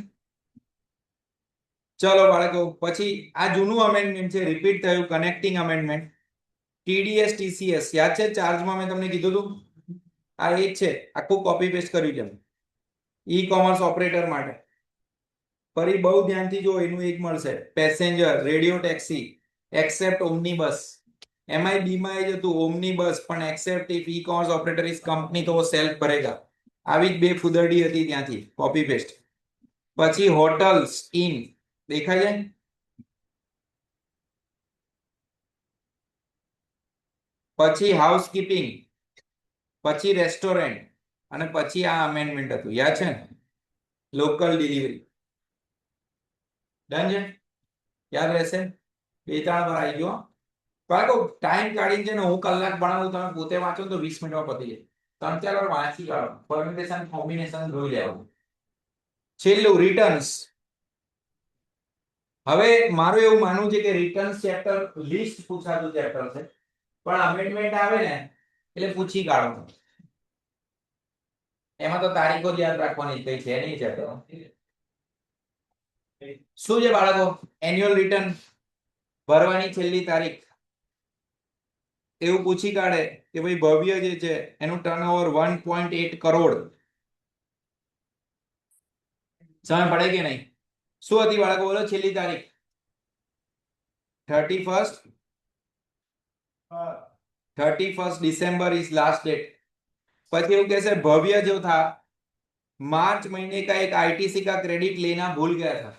चलो बाळको પછી આ જૂનું અમેન્ડમેન્ટ છે રિપીટ થયું કનેક્ટિંગ અમેન્ડમેન્ટ. ટીડીએસ ટીસીએસ યાદ છે? ચાર્જમાં મેં તમને કીધું હતું આ એ જ છે. આખું કોપી પેસ્ટ કર્યું છે ઈ કોમર્સ ઓપરેટર માટે. ફરી બહુ ધ્યાનથી જો એનું એક મળશે passenger radio taxi except omnibus एमआई बी में आई जतु ओमनीबस पण except if e commerce operator is company तो वो सेल्फ भरेगा આવી જ બે ફુદરડી હતી ત્યાંથી કોપી પેસ્ટ પછી હોટલ્સ ઇન દેખાય છે પછી હાઉસકીપિંગ પછી રેસ્ટોરન્ટ અને પછી આ અમેન્ડમેન્ટ હતું યાદ છે ને લોકલ ડિલિવરી ડન છે યાદ રહેશે બે ત્રણ વાર આવી ગયો બાળકો ટાઈમ કાઢીને છે ને હું કલાક ભણાવું તમે પોતે વાંચો ને તો 20 મિનિટમાં પતી જાય 3-4 વાર વાંચી કાઢો પરમ્યુટેશન કોમ્બિનેશન જોઈ લેવાનું છેલ્લું રિટર્ન્સ હવે મારું એવું માનવું છે કે રિટર્ન્સ ચેપ્ટર લિસ્ટ પૂછાતું ચેપ્ટર છે પણ અમેન્ડમેન્ટ આવે ને એટલે પૂછી કાઢો એમાં તો તારીખો જ યાદ રાખવાની કઈ છે નહીં ચેપ્ટર શું છે બાળકો એન્યુઅલ રિટર્ન ભરવાની છેલ્લી તારીખ એવું પૂછી કાઢે કે ભાઈ ભવ્ય જે છે એનું ટર્નઓવર 1.8 કરોડ સમજ પડે કે નહીં શું હતી બાળકો બોલો છેલ્લી તારીખ 31st December is last date પછી એવું કહેશે ભવ્ય जो था मार्च महीने का एक आईटीसी का क्रेडिट लेना भूल गया था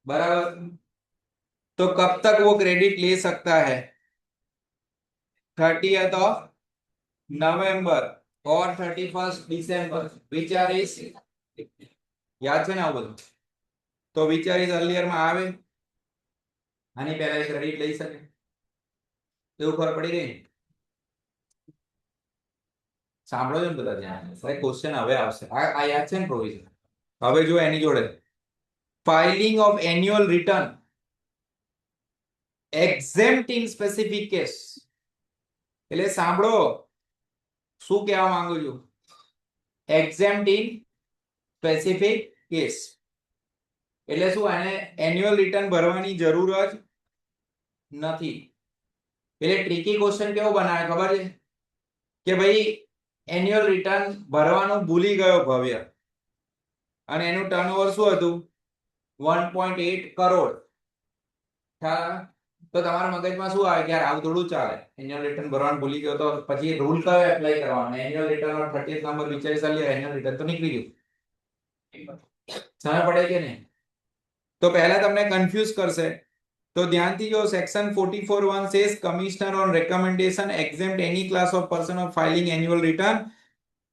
बराबर तो कब तक वो क्रेडिट ले सकता है 30th of November और 31st December વિચાર ઇસ યાદ છે ને આવું બધું તો વિચાર ઇસ અર્લિયર માં આવે આની પહેલા ક્રેડિટ લઈ શકે એવું ખબર પડી ગઈ સાંભળો છો ને બધા ધ્યાન ક્વેશ્ચન હવે આવશે આ યાદ છે ને પ્રોવિઝન હવે જો એની જોડે filing of annual return exempt in specific case એટલે સાંભળો શું કહેવા માંગુ છું exempt in specific case એટલે શું આને એન્યુઅલ રિટર્ન ભરવાની જરૂર જ નથી એટલે ટ્રિકી ક્વેશ્ચન કેવો બનાવે ખબર છે કે ભાઈ એન્યુઅલ રિટર્ન ભરવાનું ભૂલી ગયો ભવ્ય અને એનું ટર્નઓવર શું હતું 1.8 કરોડ તો તમારા મગજમાં શું આવે કે યાર આવું થોડું ચાલે એન્યુઅલ રિટર્ન ભરવાનું ભૂલી ગયો તો પછી રૂલ કયો એપ્લાય કરવાનો એન્યુઅલ રિટર્ન ઓર 30th નંબર વિચારી ચાલીએ એન્યુઅલ રિટર્ન તો નીકળી ગયું સમજ પડે કે નહીં તો પહેલા તમને કન્ફ્યુઝ કરશે તો ધ્યાનથી જો section 44(1) says commissioner on recommendation exempt any class of person of filing annual return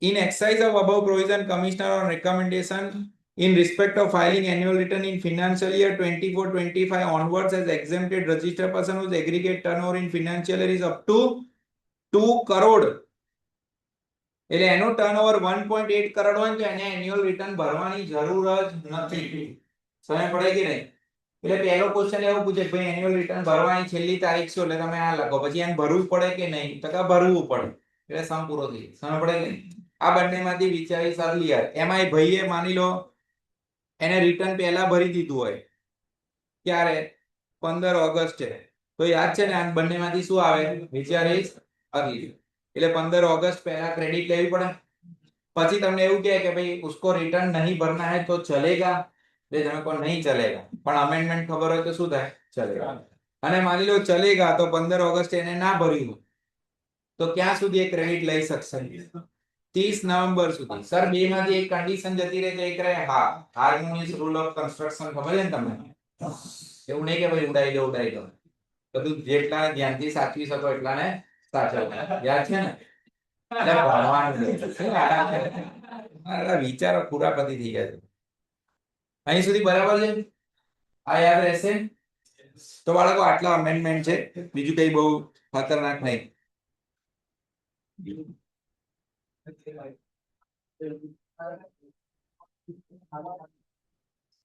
in exercise of above provision commissioner on recommendation in respect of filing annual return in financial year 24-25 onwards as exempted registered person whose aggregate turnover in financial year is up to 2 crore એટલે એનો turnover 1.8 crore હોય તો એને annual return ભરવાની જરૂર જ નથી સમજ પડે કે નહીં એટલે પહેલો ક્વેશ્ચન એવો પૂછે કે ભાઈ એન્યુઅલ રિટર્ન ભરવાની છેલ્લી તારીખ શું એટલે તમે આ લખો પછી એને ભરવું પડે કે નહીં તો કે ભરવું પડે એટલે સમ પૂરો થઈ સમજ પડે કે નહીં આ બંનેમાંથી વિચારી સારી યાર એમાં ભાઈએ માની લો એને રિટર્ન પહેલા ભરી દીધું હોય ક્યારે 15 ઓગસ્ટ છે તો યાદ છે ને આ બંનેમાંથી શું આવે વિચારી અર્લી એટલે 15 ઓગસ્ટ પહેલા ક્રેડિટ લેવી પડે પછી તમને એવું કહે કે ભાઈ उसको रिटर्न नहीं भरना है तो चलेगा એટલે તમે કોઈ નહીં ચલેગા પણ અમેન્ડમેન્ટ ખબર હોય તો શું થાય ચલેગા અને માની લો ચલેગા તો 15 ઓગસ્ટ એને ના ભર્યું તો ક્યાં સુધી એ ક્રેડિટ લઈ શકશે 30 નવેમ્બર સુધી સર બે માંથી એક કન્ડિશન જતી રહે છે એક રહે હા હાર્મોનિયસ રૂલ ઓફ કન્સ્ટ્રક્શન ખબર છે ને તમને એવું નહીં કે ભાઈ ઉડાઈ દો બધું જેટલા ધ્યાનથી સાચવી શકો એટલાને સાચવો યાદ છે ને એટલે ભણવાનું વિચારો પૂરાપતિ થઈ ગયા છે અહીં સુધી બરાબર છે આ યાદ રહેશે તો બાળકો આટલા અમેન્ડમેન્ટ છે બીજું કઈ બહુ ખતરનાક નહીં